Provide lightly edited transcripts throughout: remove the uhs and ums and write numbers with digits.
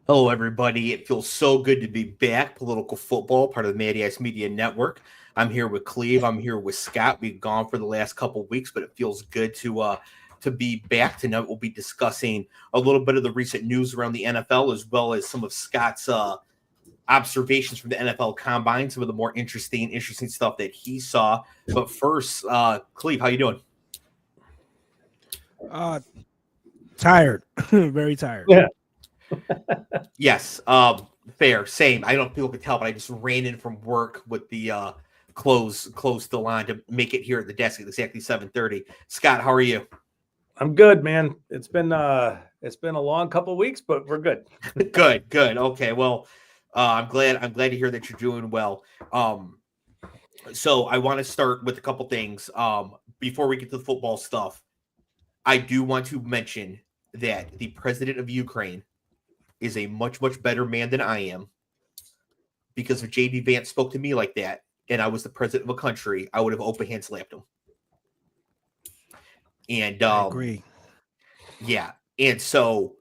Hello, everybody. It feels so good to be back. Political football, part of the Matty Ice Media Network. I'm here with Cleve. I'm here with Scott. We've gone for the last couple of weeks, but it feels good to be back. Tonight, we'll be discussing a little bit of the recent news around the NFL, as well as some of Scott's observations from the NFL Combine, some of the more interesting stuff that he saw. But first, Cleve, how you doing? Uh, tired, very tired. Yeah. Yes, fair, same. I don't know if people can tell, but I just ran in from work with the close the line to make it here at the desk at exactly 7:30. Scott, how are you? I'm good, man. It's been a long couple weeks, but we're good. Good. Okay, well, I'm glad to hear that you're doing well. So I want to start with a couple things. Before we get to the football stuff, I do want to mention that the president of Ukraine is a much better man than I am, because if JD Vance spoke to me like that and I was the president of a country, I would have open hand slapped him. And I agree. yeah. And so,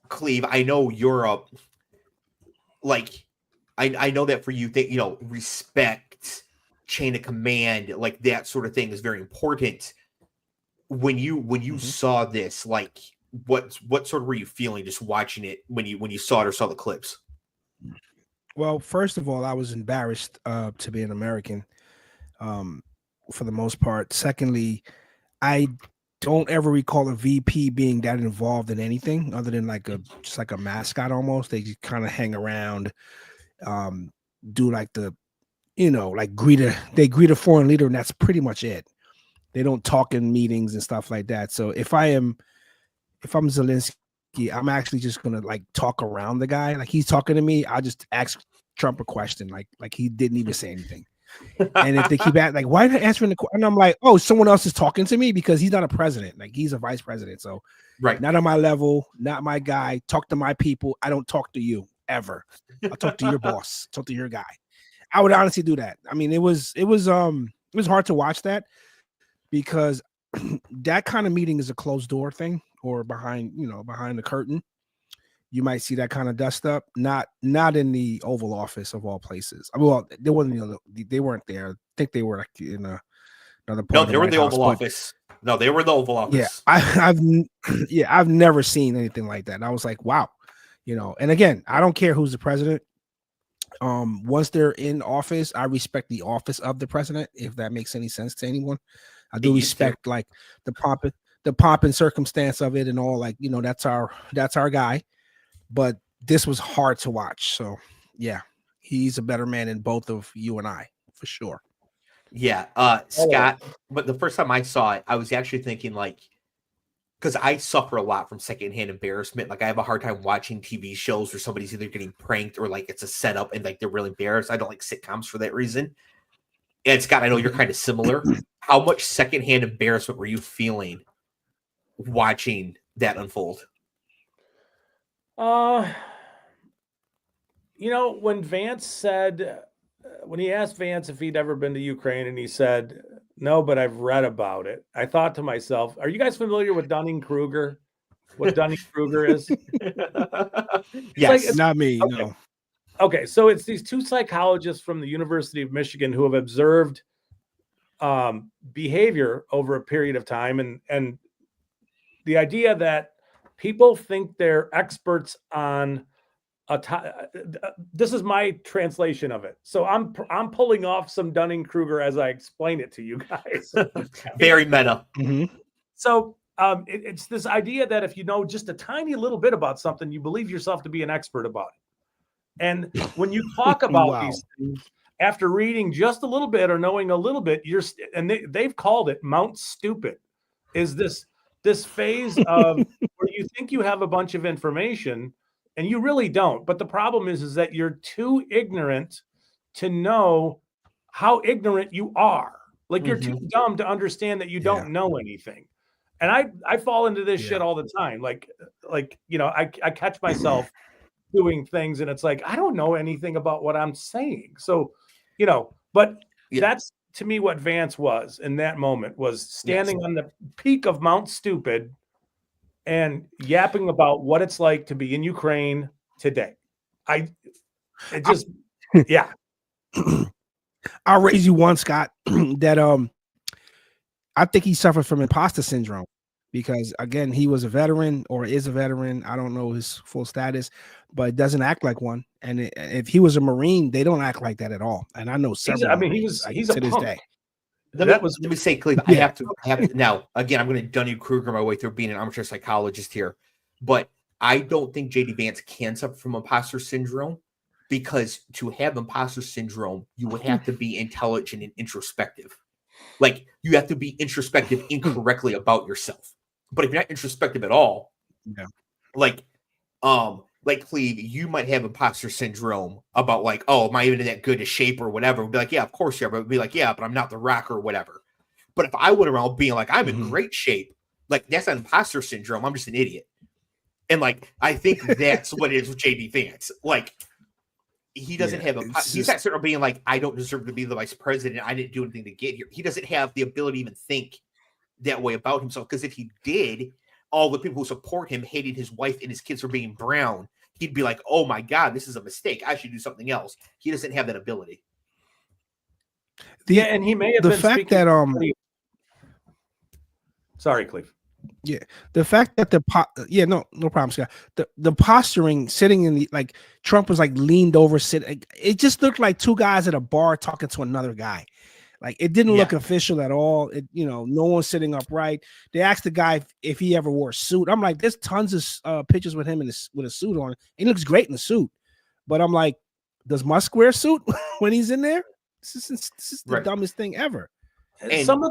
Cleve, I know Europe, like, I know that for you, that, respect, chain of command, like that sort of thing is very important. When you Mhm. saw this, like, what sort of were you feeling just watching it when you saw it or saw the clips? Well, first of all, I was embarrassed to be an American, um, for the most part. Secondly, I don't ever recall a VP being that involved in anything other than like a just like a mascot almost. They just kind of hang around, um, do like like greet a foreign leader, and that's pretty much it. They don't talk in meetings and stuff like that. So if I'm Zelensky, I'm actually just gonna like talk around the guy. Like he's talking to me, I'll just ask Trump a question, like he didn't even say anything. And if they keep at like, why are they answering the question? And I'm like, oh, someone else is talking to me because he's not a president. Like he's a vice president. So Right. not on my level, not my guy. Talk to my people. I don't talk to you ever. I'll talk to your boss, talk to your guy. I would honestly do that. I mean, it was hard to watch that because that kind of meeting is a closed door thing or behind the curtain. You might see that kind of dust up, not in the Oval Office of all places. I mean, well, they wasn't, they weren't there. I think they were like in another No, part of the they were in White the House. Oval But Office. No, they were in the Oval yeah, Office. I've never seen anything like that. And I was like, wow, And again, I don't care who's the president. Once they're in office, I respect the office of the president, if that makes any sense to anyone. I It do used to. respect like the pomp and circumstance of it and all, like, that's our guy. But this was hard to watch. So yeah, he's a better man than both of you and I, for sure. Yeah, All of Scott. But the first time I saw it, I was actually thinking, like, because I suffer a lot from secondhand embarrassment. Like, I have a hard time watching TV shows where somebody's either getting pranked or like it's a setup and like they're really embarrassed. I don't like sitcoms for that reason. And Scott, I know you're Mhm. kind of similar. How much secondhand embarrassment were you feeling watching that unfold? Uh, when Vance said, when he asked Vance if he'd ever been to Ukraine, and he said, no, but I've read about it. I thought to myself, are you guys familiar with Dunning-Kruger? What Dunning-Kruger is? It's like, Yes. it's Not me, okay. no. Okay, so it's these two psychologists from the University of Michigan who have observed behavior over a period of time, and the idea that people think they're experts on this is my translation of it. So I'm pulling off some Dunning-Kruger as I explain it to you guys. Very meta. Mhm. So it's this idea that if you know just a tiny little bit about something, you believe yourself to be an expert about it. And when you talk about Wow. these things after reading just a little bit or knowing a little bit, they've called it Mount Stupid. Is this phase of where you think you have a bunch of information and you really don't. But the problem is that you're too ignorant to know how ignorant you are. Like you're too Hmm. dumb to understand that you Yeah. don't know anything. And I fall into this Yeah. shit all the time. I catch myself doing things and it's like I don't know anything about what I'm saying. So, but Yeah. that's to me what Vance was in that moment, was Yes. standing on the peak of Mount Stupid and yapping about what it's like to be in Ukraine today. It just, yeah. I'll raise you one, Scott, that I think he suffered from imposter syndrome because again, he was a veteran or is a veteran. I don't know his full status, but doesn't act like one. And if he was a Marine, they don't act like that at all. And I know several. Marines, he's to a this punk. day. Let me say, Clev, Yeah. I have to now. Again, I'm going to Dunning-Kruger my way through being an amateur psychologist here, but I don't think JD Vance can suffer from imposter syndrome because to have imposter syndrome, you would have to be intelligent and introspective. Like you have to be introspective incorrectly about yourself. But if you're not introspective at all, yeah, like Cleve, you might have imposter syndrome about like, oh, am I even in that good a shape or whatever? We'd be like, yeah, of course you are. But be like, yeah, but I'm not the Rock or whatever. But if I went around being like, I'm in great shape, like that's not imposter syndrome. I'm just an idiot. And like, I think that's what it is with JD Vance. Like, he doesn't have he's not sort of being like, I don't deserve to be the vice president. I didn't do anything to get here. He doesn't have the ability to even think that way about himself. Because if he did, all the people who support him hated his wife and his kids for being brown. He'd be like, oh my God, this is a mistake. I should do something else. He doesn't have that ability. And he may have the been fact that sorry, Cleve. Yeah, the fact that no problem, Scott. The posturing, sitting in the like Trump was like leaned over, sitting. It just looked like two guys at a bar talking to another guy. Like it didn't look official at all. No one's sitting upright. They asked the guy if he ever wore a suit. I'm like, there's tons of pictures with him with a suit on. He looks great in the suit, but I'm like, does Musk wear a suit when he's in there? This is the dumbest thing ever. And some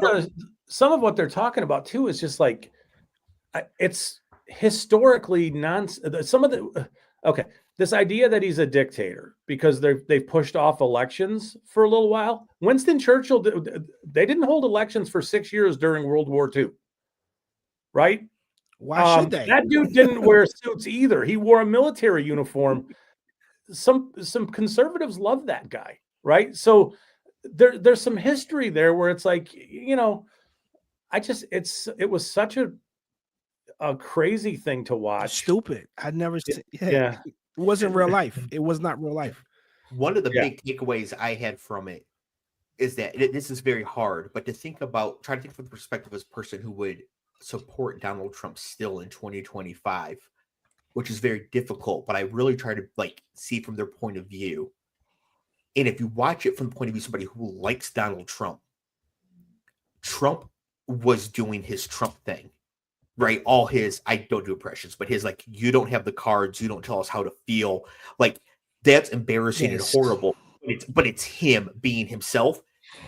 of what they're talking about too is just like, it's historically nonsense. This idea that he's a dictator because they've pushed off elections for a little while. Winston Churchill, they didn't hold elections for 6 years during World War II, right? Why should they? That dude didn't wear suits either. He wore a military uniform. Some conservatives love that guy, right? So there's some history there where it's like, it was such a crazy thing to watch. Stupid. I'd never seen. Yeah. It wasn't real life. It was not real life. One of the big takeaways I had from it is that this is very hard, but try to think from the perspective of a person who would support Donald Trump still in 2025, which is very difficult, but I really try to see from their point of view. And if you watch it from the point of view of somebody who likes Donald Trump, Trump was doing his Trump thing. Right, all his, I don't do impressions, but his you don't have the cards, you don't tell us how to feel. Like that's embarrassing and horrible. But it's him being himself.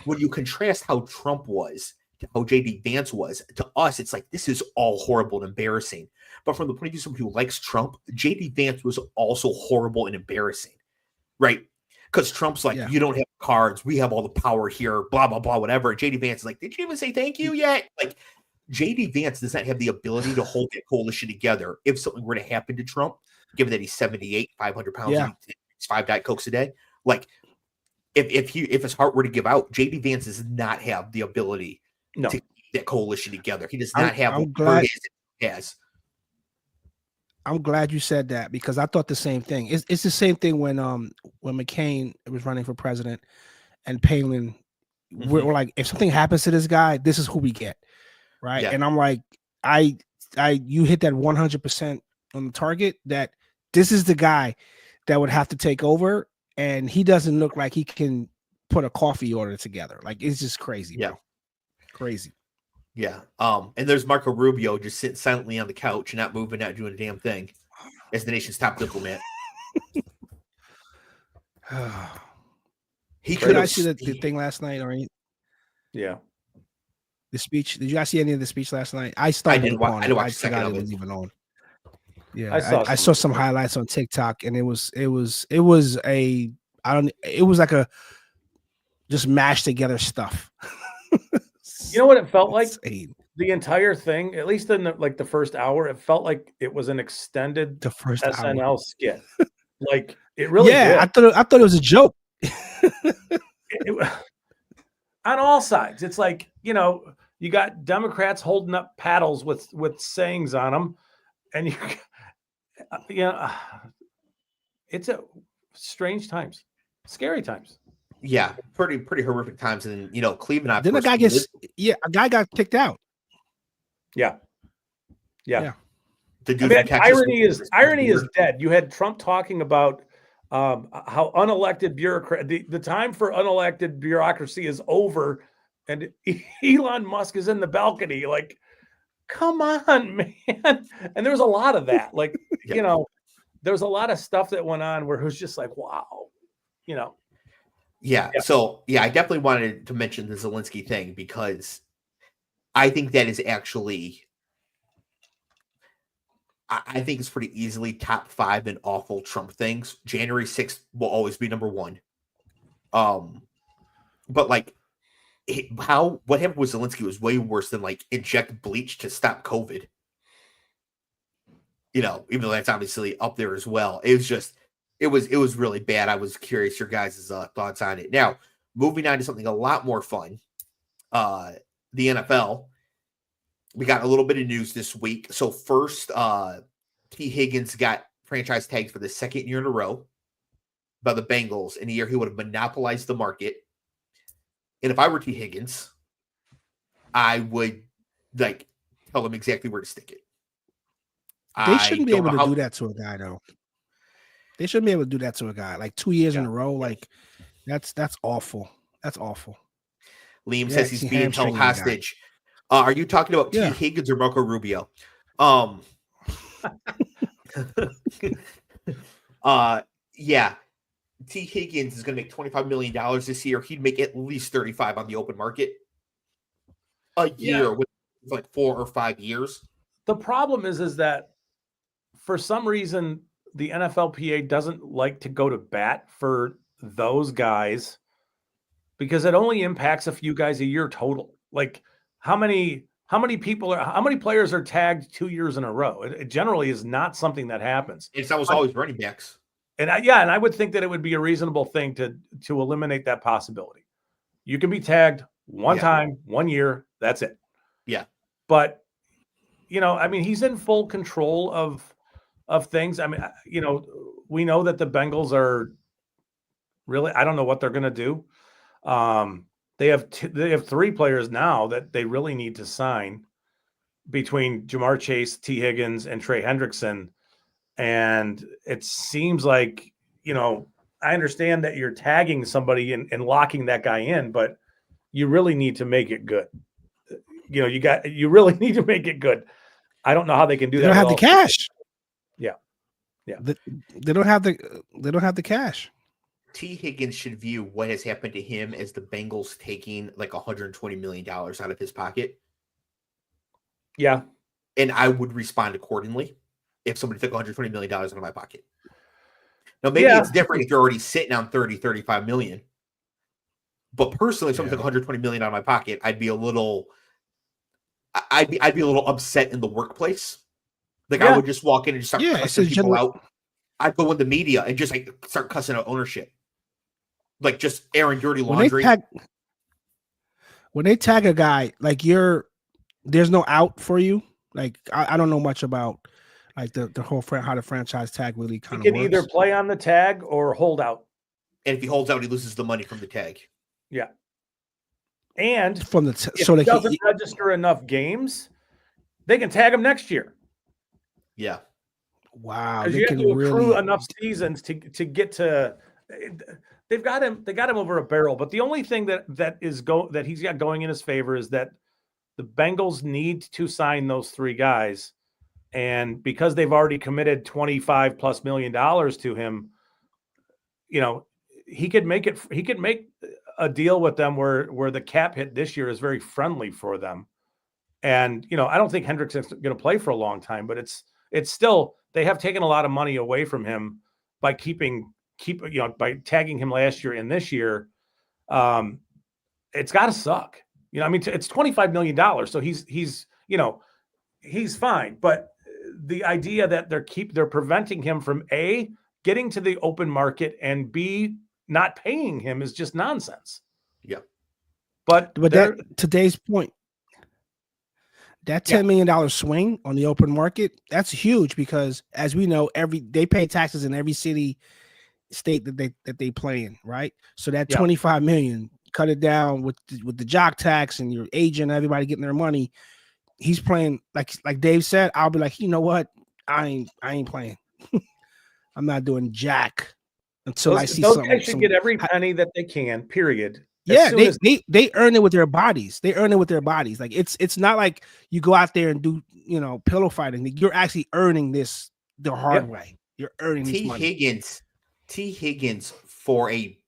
When you contrast how Trump was to how JD Vance was, to us, it's like this is all horrible and embarrassing. But from the point of view of somebody who likes Trump, JD Vance was also horrible and embarrassing, right? Because Trump's like, you don't have cards, we have all the power here, blah blah blah, whatever. JD Vance is like, did you even say thank you yet? Like. JD Vance does not have the ability to hold that coalition together if something were to happen to Trump, given that he's 78, 500 pounds, and he takes 5 Diet Cokes a day. Like, if his heart were to give out, JD Vance does not have the ability to keep that coalition together. He does not have what he has. I'm glad you said that because I thought the same thing. It's the same thing when McCain was running for president and Palin we're like, if something happens to this guy, this is who we get. Right. Yeah. And I'm like, you hit that 100% on the target that this is the guy that would have to take over. And he doesn't look like he can put a coffee order together. Like, it's just crazy. Yeah. Bro. Crazy. Yeah. And there's Marco Rubio just sitting silently on the couch and not moving, not doing a damn thing as the nation's top diplomat. He could have seen the thing last night, or yeah. The speech. Did you guys see any of the speech last night? I didn't watch a second of it. Even on. Yeah, I saw some highlights on TikTok, and it was like a just mashed together stuff. You know what it felt like? The entire thing, at least in the first hour, it felt like it was an extended SNL skit. Like it really. Yeah, did. I thought it was a joke. On all sides, it's like, you got Democrats holding up paddles with sayings on them, and it's a strange times, scary times. Yeah, pretty horrific times. And Cleve and I. Then a guy got kicked out. Yeah. The I dude mean, from Texas irony is dead. You had Trump talking about how unelected bureaucrat, the time for unelected bureaucracy is over, and Elon Musk is in the balcony. Like, come on, man. And there was a lot of that. Like, there was a lot of stuff that went on where it was just like, wow, Yeah. So I definitely wanted to mention the Zelensky thing because I think that is actually. I think it's pretty easily top 5 in awful Trump things. January 6th will always be number 1. But like what happened with Zelensky was way worse than like inject bleach to stop COVID. Even though that's obviously up there as well. It was really bad. I was curious your guys' thoughts on it. Now, moving on to something a lot more fun. The NFL. We got a little bit of news this week. So first, T. Higgins got franchise tagged for the second year in a row by the Bengals in a year he would have monopolized the market. And if I were T. Higgins, I would tell him exactly where to stick it. They shouldn't be able to do that to a guy, though. They shouldn't be able to do that to a guy. Like 2 years in a row, like that's awful. That's awful. Liam says he's being held hostage. Are you talking about T. Higgins or Marco Rubio? Yeah. T. Higgins is going to make $25 million this year. He'd make at least 35 on the open market a year with like 4 or 5 years. The problem is that for some reason the NFLPA doesn't like to go to bat for those guys because it only impacts a few guys a year total. Like how many players are tagged 2 years in a row? It generally is not something that happens. It's always running backs. And I would think that it would be a reasonable thing to eliminate that possibility. You can be tagged one time, 1 year, that's it. Yeah. But he's in full control of things. I mean, we know that the Bengals are really, I don't know what they're going to do. They have 3 players now that they really need to sign between Jamar Chase, T. Higgins, and Trey Hendrickson. And it seems like, I understand that you're tagging somebody and locking that guy in, but you really need to make it good. You really need to make it good. I don't know how they can do that. They don't have the cash. Yeah. They don't have the cash. T. Higgins should view what has happened to him as the Bengals taking like $120 million out of his pocket. Yeah. And I would respond accordingly if somebody took $120 million out of my pocket. Now, maybe it's different if you're already sitting on 30, 35 million. But personally, if someone took $120 million out of my pocket, I'd be a little upset in the workplace. Like I would just walk in and just start cussing people out. I'd go in the media and just start cussing out ownership. Like just airing dirty laundry. When they tag a guy, like there's no out for you. Like I don't know much about like the whole how the franchise tag really kind of works. He can either play on the tag or hold out. And if he holds out, he loses the money from the tag. Yeah. And from the if he doesn't register enough games, they can tag him next year. Yeah. Wow. Because you have to accrue enough seasons to get to. They've got him. They got him over a barrel. But the only thing that he's got going in his favor is that the Bengals need to sign those 3 guys, and because they've already committed $25+ million to him, he could make it. He could make a deal with them where the cap hit this year is very friendly for them. And I don't think Hendrickson's going to play for a long time, but it's still, they have taken a lot of money away from him by by tagging him last year and this year. It's got to suck. It's $25 million. So he's fine. But the idea that they're preventing him from A, getting to the open market, and B, not paying him is just nonsense. Yeah. But that today's point, That $10 million swing on the open market, that's huge because, as we know, they pay taxes in every state that they play in, right? So that 25 million, cut it down with the jock tax and your agent, everybody getting their money. He's playing like Dave said. I'll be like, you know what? I ain't playing. I'm not doing jack until I see those something. Guys should get every penny that they can. Period. Yeah, they earn it with their bodies. They earn it with their bodies. Like it's not like you go out there and do pillow fighting. You're actually earning this the hard way. You're earning this money. T. Higgins for a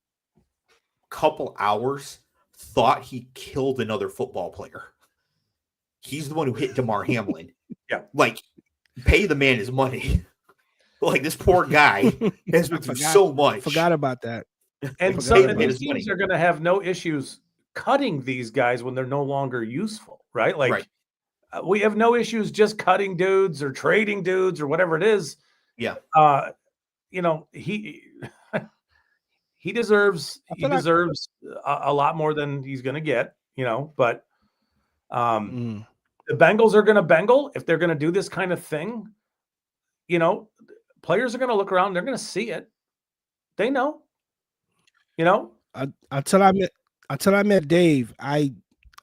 couple hours thought he killed another football player. He's the one who hit DeMar Hamlin. Yeah, like pay the man his money. Like this poor guy has been through so much. Forgot about that. And these teams are going to have no issues cutting these guys when they're no longer useful, right? Like we have no issues just cutting dudes or trading dudes or whatever it is. Yeah. He deserves a lot more than he's going to get, but the Bengals are going to Bengal if they're going to do this kind of thing. Players are going to look around, they're going to see it. They know. Until I met Dave, I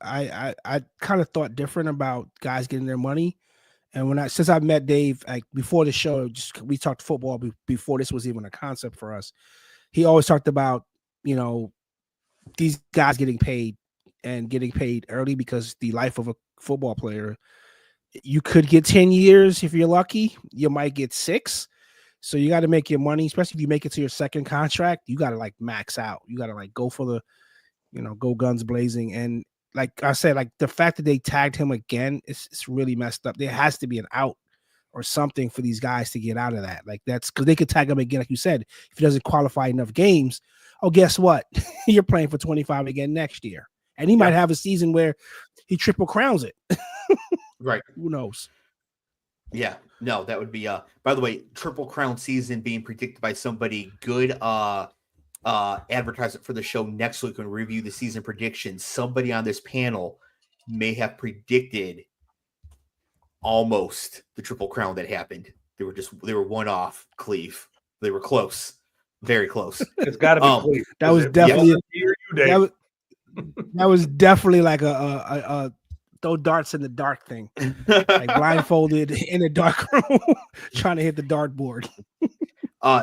kind of thought different about guys getting their money. And since I met Dave, like before the show, we talked football before this was even a concept for us. He always talked about, these guys getting paid early because the life of a football player, you could get 10 years. If you're lucky, you might get 6. So you got to make your money, especially if you make it to your second contract. You got to like max out. You got to go for the, go guns blazing. And like I said, like the fact that they tagged him again, it's really messed up. There has to be an out or something for these guys to get out of that. Like that's because they could tag him again, like you said, if he doesn't qualify enough games. Oh, guess what? You're playing for 25 again next year, and he might have a season where he triple crowns it. Right? Who knows? Yeah, no, that would be by the way, Triple Crown season being predicted by somebody good advertisement for the show next week when we review the season predictions. Somebody on this panel may have predicted almost the Triple Crown that happened. They were one off Clev. They were close. Very close. It's got to be Clev. That was definitely that was definitely like a throw darts in the dark thing, like blindfolded in the dark room, trying to hit the dartboard.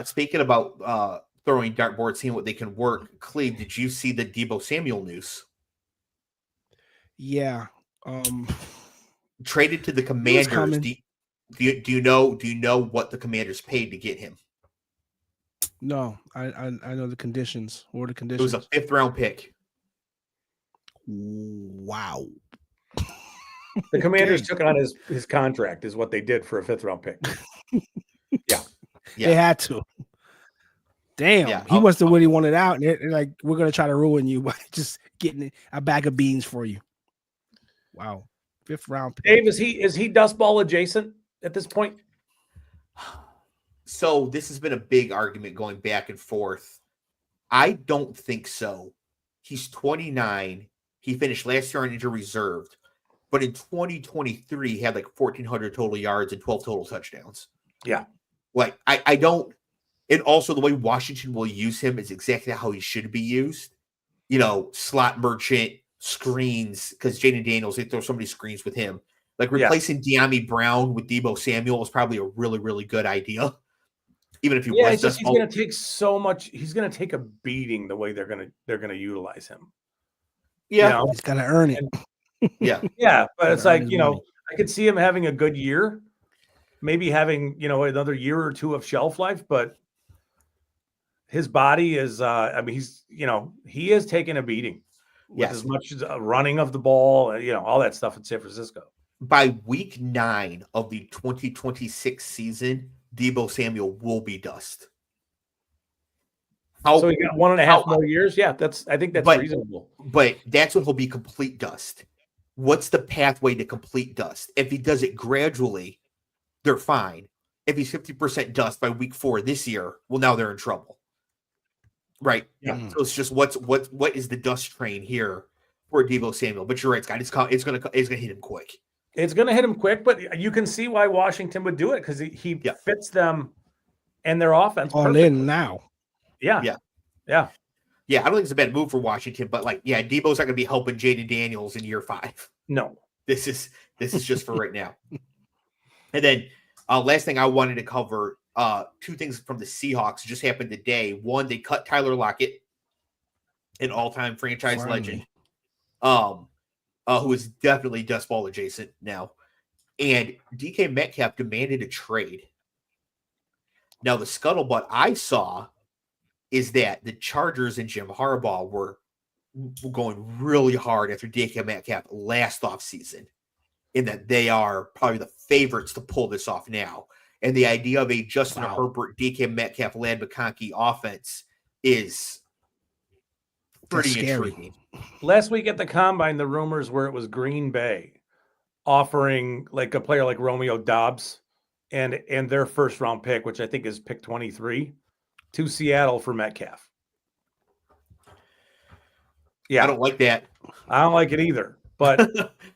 Speaking about throwing dartboards, seeing what they can work. Cleve, did you see the Deebo Samuel news? Yeah. Traded to the Commanders. Do you know what the Commanders paid to get him? No, I know the conditions. What are the conditions? It was a 5th round pick. Wow. The Commanders took on his contract is what they did for a 5th round pick. Yeah. They had to. Damn, he must have really wanted out. And they're like, we're going to try to ruin you by just getting a bag of beans for you. Wow. 5th round pick. Dave, is he dust ball adjacent at this point? So this has been a big argument going back and forth. I don't think so. He's 29. He finished last year on injury reserved. But in 2023, he had like 1,400 total yards and 12 total touchdowns. Yeah. Like, I don't. And also the way Washington will use him is exactly how he should be used. Slot merchant, screens, because Jaden Daniels, they throw so many screens with him. Like replacing De'Ami Brown with Deebo Samuel is probably a really, really good idea. Even if he was just he's going to take so much. He's going to take a beating the way they're going to utilize him. Yeah, he's got to earn it. Yeah, but it's like I could see him having a good year, maybe having another year or two of shelf life, but his body is. He is taking a beating with as much as running of the ball, all that stuff in San Francisco. By week 9 of the 2026 season, Deebo Samuel will be dust. So he got 1.5 more years. Yeah, I think that's reasonable. But that's when he'll be complete dust. What's the pathway to complete dust? If he does it gradually, they're fine. If he's 50% dust by week 4 this year, well, now they're in trouble. Right? Yeah. So it's just what is the dust train here for Deebo Samuel? But you're right, Scott. It's gonna hit him quick. It's going to hit him quick, but you can see why Washington would do it because he fits them and their offense all perfectly. in now. Yeah. I don't think it's a bad move for Washington, but Debo's not going to be helping Jaden Daniels in year 5. No, this is just for right now. And then last thing I wanted to cover, 2 things from the Seahawks just happened today. One, they cut Tyler Lockett, an all-time franchise legend, who is definitely dust ball adjacent now. And DK Metcalf demanded a trade. Now, the scuttlebutt I saw is that the Chargers and Jim Harbaugh were going really hard after DK Metcalf last offseason, in that they are probably the favorites to pull this off now. And the idea of a Justin Herbert, DK Metcalf, Lad McConkey offense is pretty intriguing. Last week at the Combine, the rumors were it was Green Bay offering like a player like Romeo Doubs and their first round pick, which I think is pick 23, to Seattle for Metcalf. Yeah, I don't like that. I don't like it either. But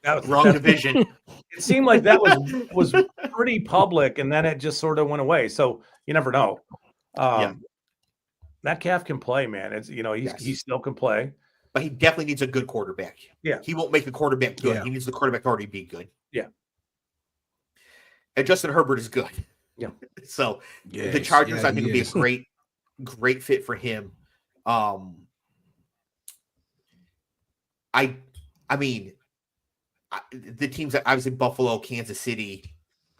that was wrong division. It seemed like that was pretty public, and then it just sort of went away. So you never know. Metcalf can play, man. It's he still can play, but he definitely needs a good quarterback. Yeah, he won't make the quarterback good. Yeah. He needs the quarterback to already be good. Yeah, and Justin Herbert is good. Yeah, so the Chargers I think would be a great fit for him. I mean, the teams that obviously Buffalo, Kansas City,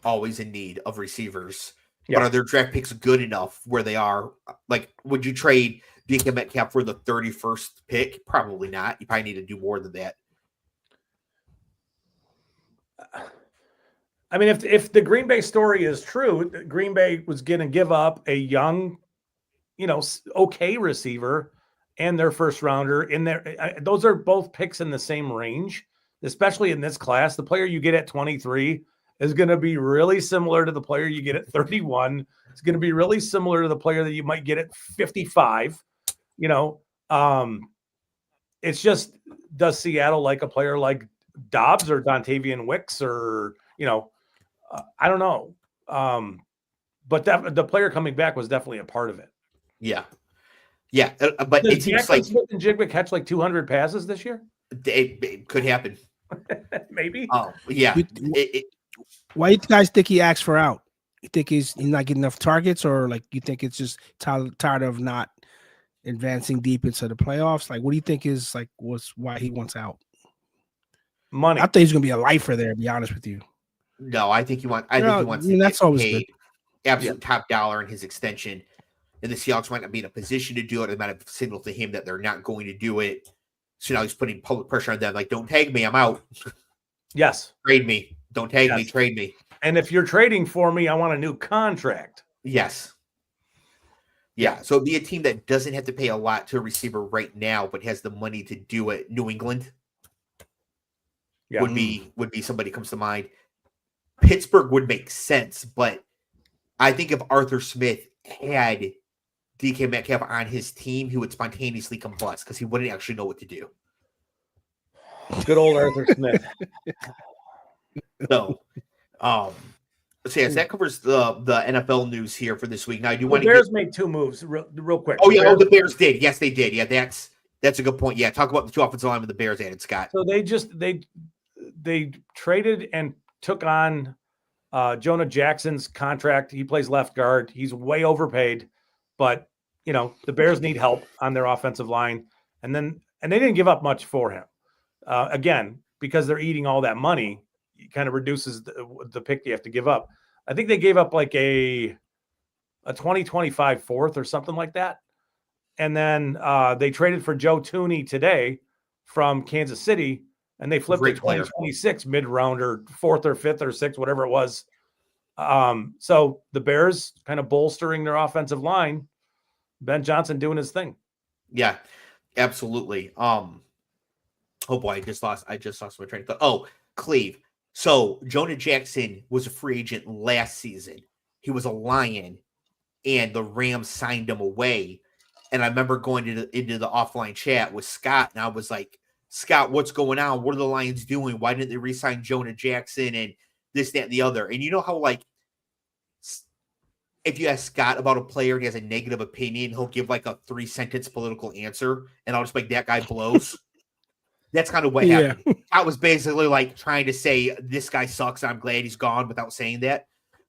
always in need of receivers. Yeah. But are their draft picks good enough where they are? Like, would you trade DK Metcalf for the 31st pick? Probably not. You probably need to do more than that. I mean, if the Green Bay story is true, Green Bay was going to give up a young, okay receiver and their first rounder in there. Those are both picks in the same range, especially in this class. The player you get at 23 is going to be really similar to the player you get at 31. It's going to be really similar to the player that you might get at 55. It's just, does Seattle like a player like Dobbs or Dontavian Wicks or, I don't know. But the player coming back was definitely a part of it. Yeah. Yeah, but it seems like Smith and Jigba catch like 200 passes this year. It could happen. Maybe. Oh, yeah. Why do you guys think he asked for out? You think he's not getting enough targets, or like you think it's just tired of not advancing deep into the playoffs? Like, what do you think is was why he wants out? Money. I think he's gonna be a lifer there. To be honest with you. No, I think he wants. That's always paid good. Absolute top dollar in his extension. And the Seahawks might not be in a position to do it. They might have signaled to him that they're not going to do it. So now he's putting public pressure on them. Like, don't tag me. I'm out. Yes. Trade me. Don't tag me. Trade me. And if you're trading for me, I want a new contract. Yes. Yeah. So it'd be a team that doesn't have to pay a lot to a receiver right now, but has the money to do it. New England would be somebody comes to mind. Pittsburgh would make sense, but I think if Arthur Smith had DK Metcalf on his team, he would spontaneously combust because he wouldn't actually know what to do. Good old Arthur Smith. So, yes, that covers the NFL news here for this week. Now, I do want to. The Bears made 2 moves real quick. Oh yeah, the Bears did. Yes, they did. Yeah, that's a good point. Yeah, talk about the 2 offensive linemen the Bears added, Scott. So they traded and took on Jonah Jackson's contract. He plays left guard. He's way overpaid, but the Bears need help on their offensive line. And they didn't give up much for him. Again, because they're eating all that money, it kind of reduces the pick you have to give up. I think they gave up like a 2025 fourth or something like that. And then they traded for Joe Thuney today from Kansas City. And they flipped a 2026 mid-rounder, 4th or 5th or 6th, whatever it was. So the Bears kind of bolstering their offensive line. Ben Johnson doing his thing. Yeah, absolutely. Oh boy, I just lost my train of thought. Oh, Clev. So Jonah Jackson was a free agent last season. He was a Lion, and the Rams signed him away. And I remember going into the offline chat with Scott, and I was like, Scott, what's going on? What are the Lions doing? Why didn't they re-sign Jonah Jackson and this, that, and the other? And you know how, like, if you ask Scott about a player and he has a negative opinion, he'll give like a 3-sentence political answer, and I'll just like, that guy blows. That's kind of what happened. I was basically like trying to say this guy sucks. I'm glad he's gone without saying that.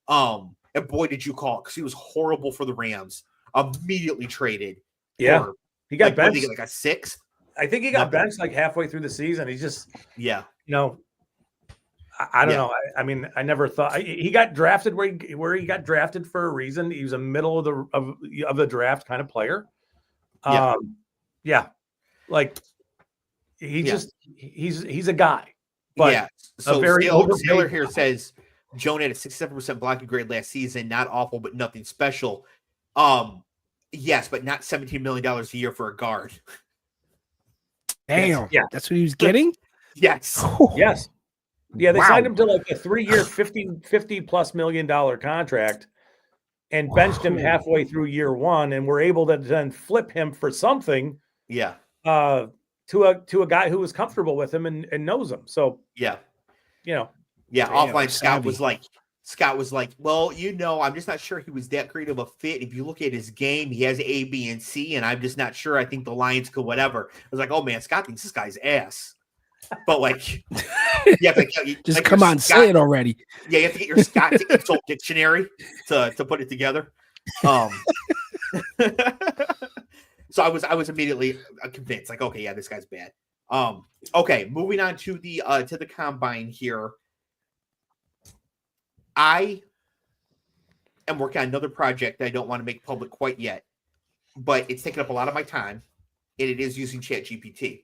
And boy, did you call it, because he was horrible for the Rams. Immediately traded. Yeah, he got benched like a 6. I think he got benched like halfway through the season. He's just I don't know. I mean, I never thought he got drafted where he got drafted for a reason. He was a middle of the draft kind of player. Like he's a guy. But so Sailor here says Jonah had a 67% blocking grade last season. Not awful, but nothing special. Yes, but not $17 million a year for a guard. Damn. Yeah. That's what he was getting? Yes. Yes. Yeah, they signed him to like a 3-year, $50+ million contract and benched him halfway through year 1, and were able to then flip him for something. Yeah. To a guy who was comfortable with him and knows him. So offline Scott was like, well, I'm just not sure he was that great of a fit. If you look at his game, he has A, B, and C, and I'm just not sure. I think the Lions could whatever. I was like, oh man, Scott thinks this guy's ass. But like, just come on, say it already. Yeah, you have to get your Scott to insult dictionary to put it together. So I was immediately convinced, like, okay, yeah, this guy's bad. Okay, moving on to the combine here. I am working on another project that I don't want to make public quite yet, but it's taking up a lot of my time, and it is using ChatGPT.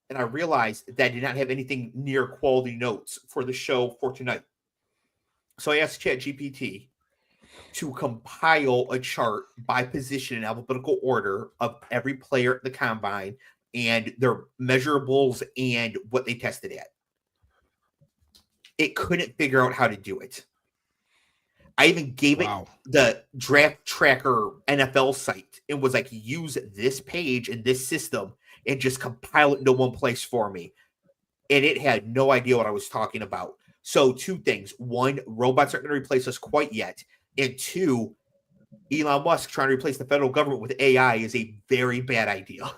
And I realized that I did not have anything near quality notes for the show for tonight. So I asked ChatGPT to compile a chart by position in alphabetical order of every player at the combine and their measurables and what they tested at. It couldn't figure out how to do it. I even gave it the Draft Tracker NFL site and was like, use this page and this system and just compile it into one place for me. And it had no idea what I was talking about. So 2 things. 1, robots aren't going to replace us quite yet. And 2, Elon Musk trying to replace the federal government with AI is a very bad idea.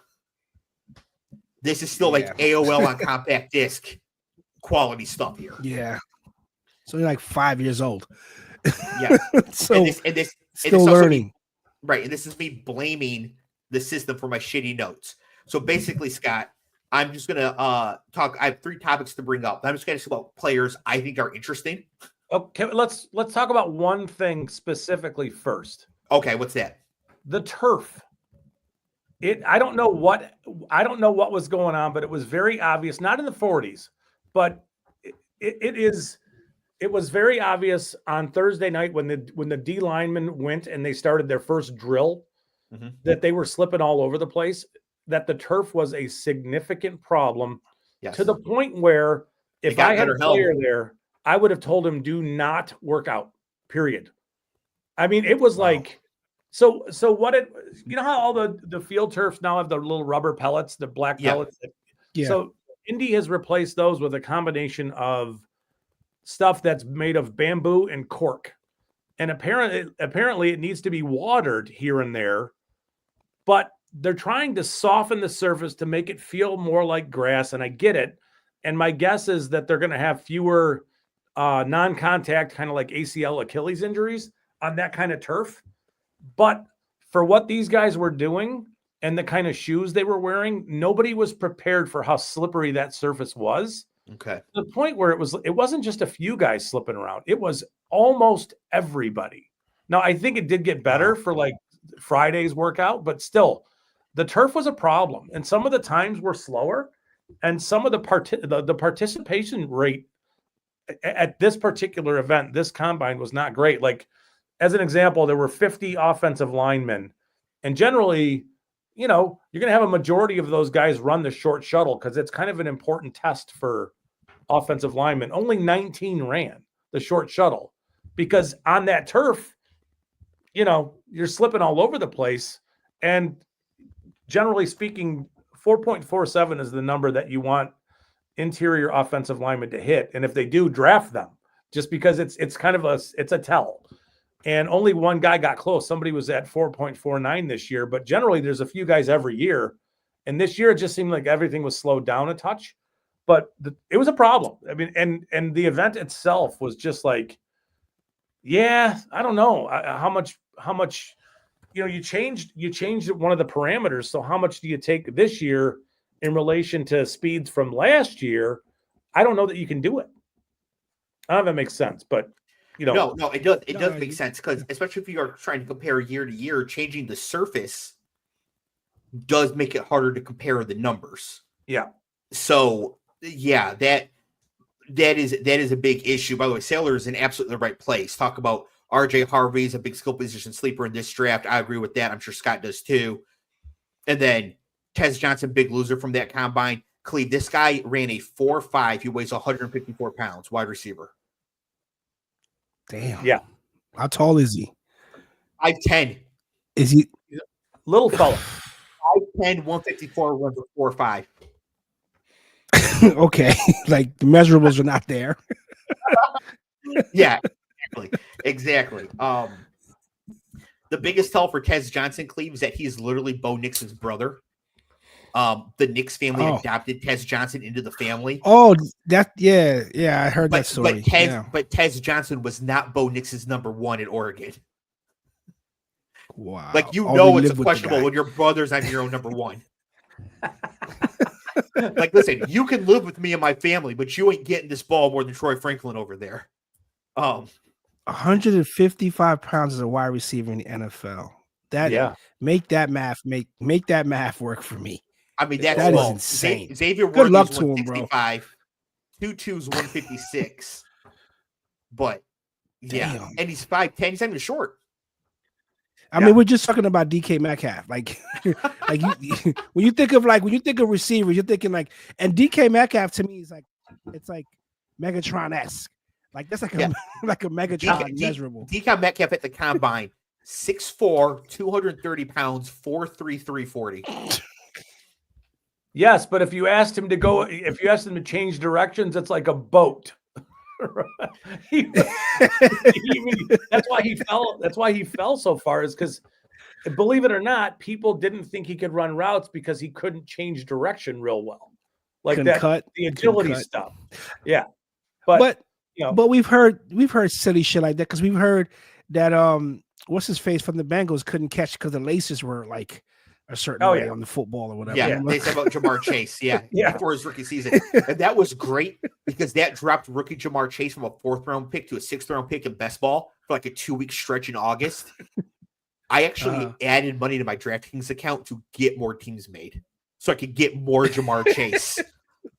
This is still like AOL on compact disc quality stuff here. Yeah. So you're like 5 years old. Yeah. So this still learning. Right. And this is me blaming the system for my shitty notes. So basically, Scott, I'm just going to talk. I have 3 topics to bring up. I'm just going to talk about players I think are interesting. Okay, let's talk about one thing specifically first. Okay, what's that? The turf. I don't know what was going on, but it was very obvious. Not in the 40s, but it was very obvious on Thursday night when the D linemen went and they started their first drill that they were slipping all over the place. That the turf was a significant problem to the point where if I had a player there, I would have told him, do not work out, period. I mean, it was like, so what how all the field turfs now have the little rubber pellets, the black pellets. So Indy has replaced those with a combination of stuff that's made of bamboo and cork. And apparently it needs to be watered here and there, but they're trying to soften the surface to make it feel more like grass. And I get it. And my guess is that they're going to have fewer non-contact kind of like ACL Achilles injuries on that kind of turf. But for what these guys were doing and the kind of shoes they were wearing, nobody was prepared for how slippery that surface was. Okay. To the point where it wasn't just a few guys slipping around. It was almost everybody. Now, I think it did get better for like Friday's workout, but still, the turf was a problem. And some of the times were slower, and some of the participation rate at this particular event, this combine, was not great. Like, as an example, there were 50 offensive linemen, and generally, you're going to have a majority of those guys run the short shuttle because it's kind of an important test for offensive linemen. Only 19 ran the short shuttle because on that turf, you're slipping all over the place. And generally speaking, 4.47 is the number that you want interior offensive linemen to hit. And if they do, draft them, just because it's kind of it's a tell. And only one guy got close. Somebody was at 4.49 this year, but generally there's a few guys every year. And this year it just seemed like everything was slowed down a touch, but it was a problem. I mean, and the event itself was just like, yeah, I don't know how much, you changed one of the parameters. So how much do you take this year in relation to speeds from last year? I don't know that you can do it. I don't know if that makes sense, but no, it does. It does make sense, because especially if you are trying to compare year to year, changing the surface does make it harder to compare the numbers. Yeah. So yeah, that is a big issue. By the way, Sailor is in absolutely the right place. Talk about RJ Harvey is a big skill position sleeper in this draft. I agree with that. I'm sure Scott does too. And then Tez Johnson, big loser from that combine. Clev, this guy ran a 4.5. He weighs 154 pounds, wide receiver. Damn. Yeah. How tall is he? 5'10". Is he little fella? 5'10", 154, runs a 4.5. okay? Like the measurables are not there. Yeah, exactly. The biggest tell for Tez Johnson, Cleave, is that he's literally Bo Nix's brother. The Nix family adopted Tez Johnson into the family. Oh, I heard that story. But Tez Johnson was not Bo Nix's number one at Oregon. Wow. Like, it's questionable when your brother's on your own number one. Like, listen, you can live with me and my family, but you ain't getting this ball more than Troy Franklin over there. 155 pounds as a wide receiver in the NFL. Make that math work for me. I mean, that is insane. Xavier Good luck Worthy's to him, bro. 2.2's 156. But yeah, damn. And he's 5'10". He's not even short. I mean, we're just talking about DK Metcalf. Like, when you think of receivers, you're thinking like, and DK Metcalf to me is like, it's like Megatron-esque. Like that's like a Megatron measurable. DK Metcalf at the combine, 6'4", 230 pounds, 4'3", 340. Yes, but if you asked him to change directions, it's like a boat. That's why he fell so far, is because, believe it or not, people didn't think he could run routes because he couldn't change direction real well, like the agility stuff. Yeah, but we've heard silly shit like that, because we've heard that what's his face from the Bengals couldn't catch because the laces were like a certain way on the football or whatever. Yeah, they said about Jamar Chase. Yeah, before his rookie season, and that was great because that dropped rookie Jamar Chase from a 4th round pick to a 6th round pick in best ball for like a 2-week stretch in August. I actually added money to my DraftKings account to get more teams made, so I could get more Jamar Chase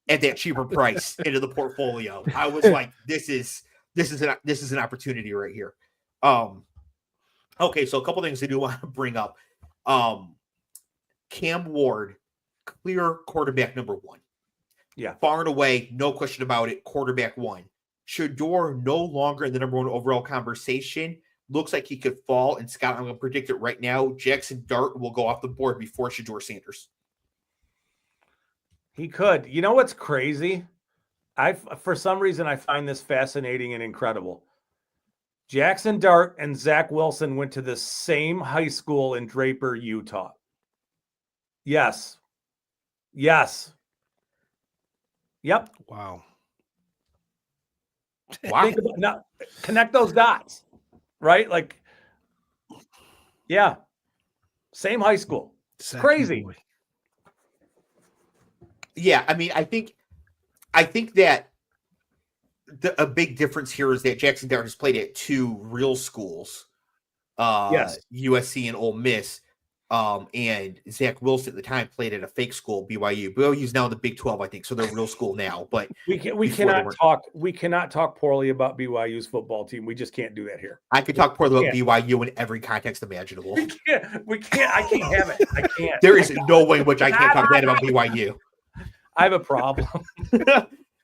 at that cheaper price into the portfolio. I was like, this is an opportunity right here. Okay, so a couple things I do want to bring up. Cam Ward, clear quarterback number one. Yeah. Far and away, no question about it, quarterback one. Shador no longer in the number one overall conversation. Looks like he could fall. And Scott, I'm going to predict it right now. Jackson Dart will go off the board before Shador Sanders. He could. You know what's crazy? For some reason, I find this fascinating and incredible. Jackson Dart and Zach Wilson went to the same high school in Draper, Utah. Yes. Yep. Wow. Now, connect those dots, right? Like, yeah. Same high school. It's crazy. Boy. Yeah, I mean, I think that a big difference here is that Jackson Dart has played at 2 real schools, yes, USC and Ole Miss, and Zach Wilson at the time played at a fake school, BYU. BYU's now in the Big 12, I think, so they're a real school now. But we cannot talk poorly about BYU's football team. We just can't do that here. I could talk poorly about BYU in every context imaginable. We can't. I can't have it. I can't. There is no way in which I can't talk bad about BYU. I have a problem.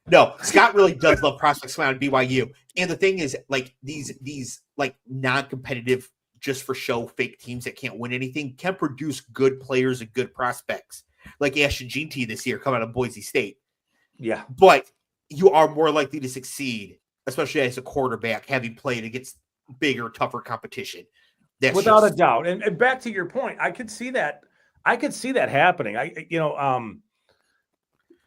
No, Scott really does love prospects around BYU. And the thing is, like, these like non-competitive, just for show fake teams that can't win anything can produce good players and good prospects. like Ashton Jeanty this year coming out of Boise State. Yeah. But you are more likely to succeed, especially as a quarterback, having played against bigger, tougher competition. That's without a doubt. And back to your point, I could see that. I could see that happening.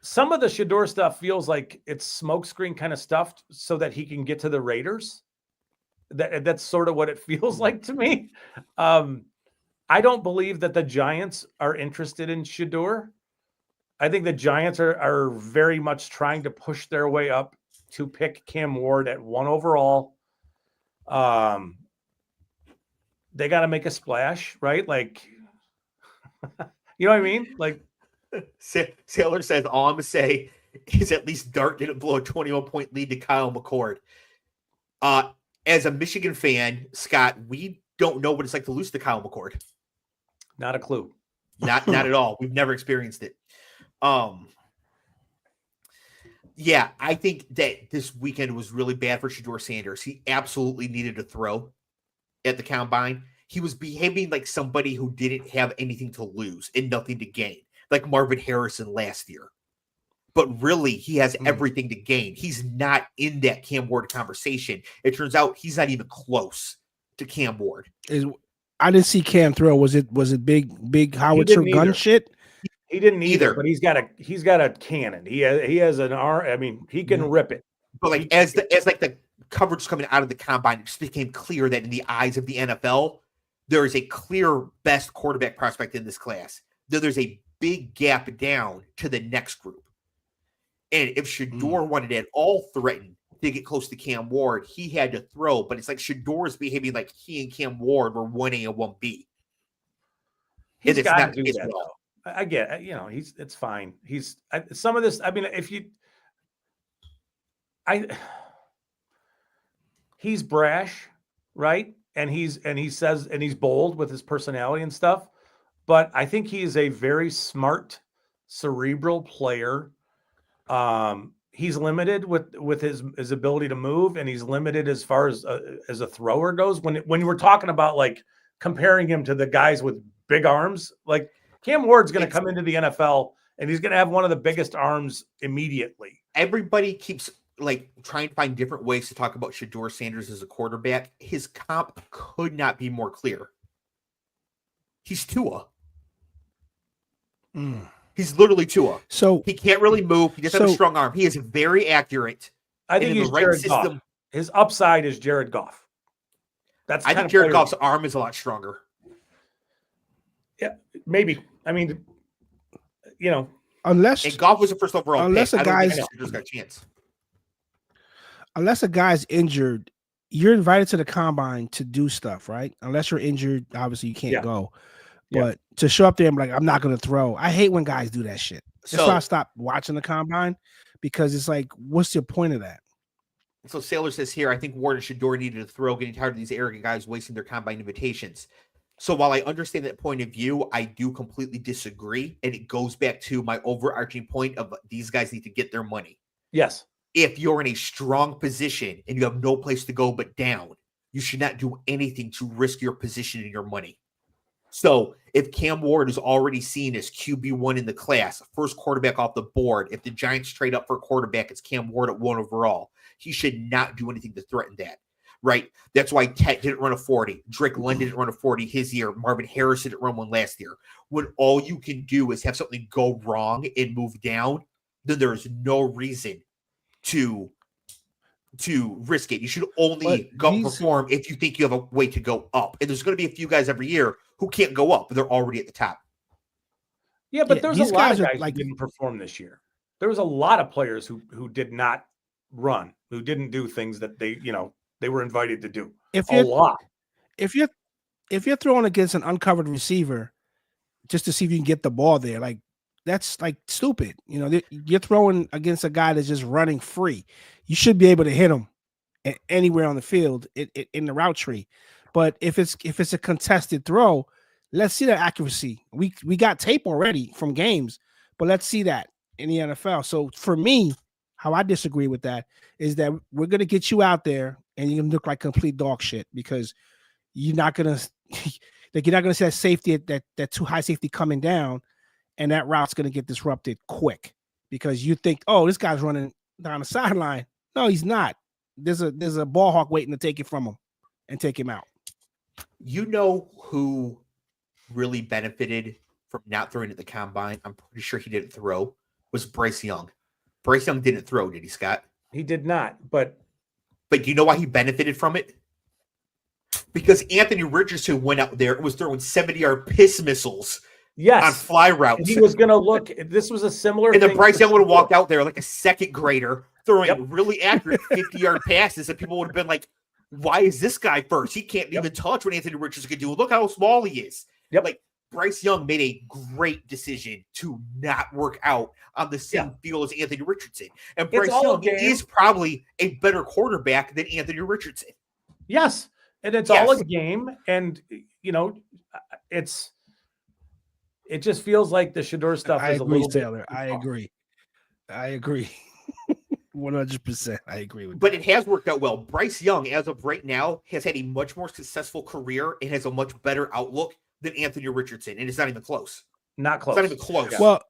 Some of the Shedeur stuff feels like it's smokescreen kind of stuff so that he can get to the Raiders. That's sort of what it feels like to me. I don't believe that the Giants are interested in Shedeur. I think the Giants are very much trying to push their way up to pick Cam Ward at 1 overall. They got to make a splash, right? Like, you know what I mean? Like, Sailor says, all I'm going to say is at least Dart didn't blow a 21-point lead to Kyle McCord. As a Michigan fan, Scott, we don't know what it's like to lose to Kyle McCord. Not a clue. Not at all. We've never experienced it. Yeah, I think that this weekend was really bad for Shedeur Sanders. He absolutely needed to throw at the combine. He was behaving like somebody who didn't have anything to lose and nothing to gain, like Marvin Harrison last year. But really, he has everything to gain. He's not in that Cam Ward conversation. It turns out he's not even close to Cam Ward. I didn't see Cam throw. Was it big howitzer gun shit? He didn't either, but he's got a cannon. He has an arm. I mean, he can rip it. But like as the coverage coming out of the combine, it just became clear that in the eyes of the NFL, there is a clear best quarterback prospect in this class. There's a big gap down to the next group. And if Shedeur wanted at all threatened to get close to Cam Ward, he had to throw. But it's like Shedeur is behaving like he and Cam Ward were 1A and 1B. He's got to do that, though. I get, it's fine. Some of this, I mean, he's brash, right? And he's bold with his personality and stuff. But I think he is a very smart, cerebral player. He's limited with his ability to move, and he's limited as far as a thrower goes. When we're talking about like comparing him to the guys with big arms, like Cam Ward's going to come into the NFL and he's going to have one of the biggest arms immediately. Everybody keeps like trying to find different ways to talk about Shedeur Sanders as a quarterback. His comp could not be more clear. He's Tua. He's literally Tua. So he can't really move. He doesn't have a strong arm. He is very accurate. I think he's Jared Goff. His upside is Jared Goff. I think Jared Goff's arm is a lot stronger. Yeah, maybe. I mean, unless Goff was the first overall unless pick. A guy's got a chance. Unless a guy's injured, you're invited to the combine to do stuff, right? Unless you're injured, obviously you can't go. But to show up there and be like, I'm not going to throw. I hate when guys do that shit. That's why I stopped watching the combine, because it's like, what's the point of that? So Sailor says here, I think Ward and Shedeur needed to throw, getting tired of these arrogant guys wasting their combine invitations. So while I understand that point of view, I do completely disagree. And it goes back to my overarching point of these guys need to get their money. Yes. If you're in a strong position and you have no place to go but down, you should not do anything to risk your position and your money. So if Cam Ward is already seen as QB1 in the class, first quarterback off the board, if the Giants trade up for a quarterback, it's Cam Ward at 1 overall. He should not do anything to threaten that. Right? That's why Tet didn't run a 40. Drake London didn't run a 40 his year. Marvin Harrison didn't run one last year. When all you can do is have something go wrong and move down, then there's no reason to risk it. You should only perform if you think you have a way to go up. And there's going to be a few guys every year who can't go up, but they're already at the top. Yeah, but there's a lot of guys who didn't perform this year. There was a lot of players who did not run, who didn't do things that they were invited to do. If you're throwing against an uncovered receiver just to see if you can get the ball there, like that's like stupid. You're throwing against a guy that's just running free. You should be able to hit him anywhere on the field in the route tree. But if it's a contested throw, let's see that accuracy. We got tape already from games, but let's see that in the NFL. So for me, how I disagree with that is that we're going to get you out there and you're going to look like complete dog shit, because you're not going to see that safety, that too high safety coming down, and that route's going to get disrupted quick because you think, oh, this guy's running down the sideline. No, he's not. There's a ball hawk waiting to take it from him and take him out. You know who really benefited from not throwing at the combine? I'm pretty sure he didn't throw. Was Bryce Young. Bryce Young didn't throw, did he, Scott? He did not, but do you know why he benefited from it? Because Anthony Richardson went out there and was throwing 70-yard piss missiles on fly routes. And he was going to look. This was a similar and thing. then Bryce Young would have walked out there like a second grader throwing really accurate 50-yard passes, and people would have been like, why is this guy first? He can't even touch what Anthony Richardson can do. Look how small he is. Like, Bryce Young made a great decision to not work out on the same field as Anthony Richardson. And Bryce Young is probably a better quarterback than Anthony Richardson. Yes. And it's all a game. And, you know, it just feels like the Shedeur stuff is a little Taylor. I agree. 100%. I agree with But it has worked out well. Bryce Young, as of right now, has had a much more successful career and has a much better outlook than Anthony Richardson. And it's not even close. Not close. It's not even close. Yeah. Well,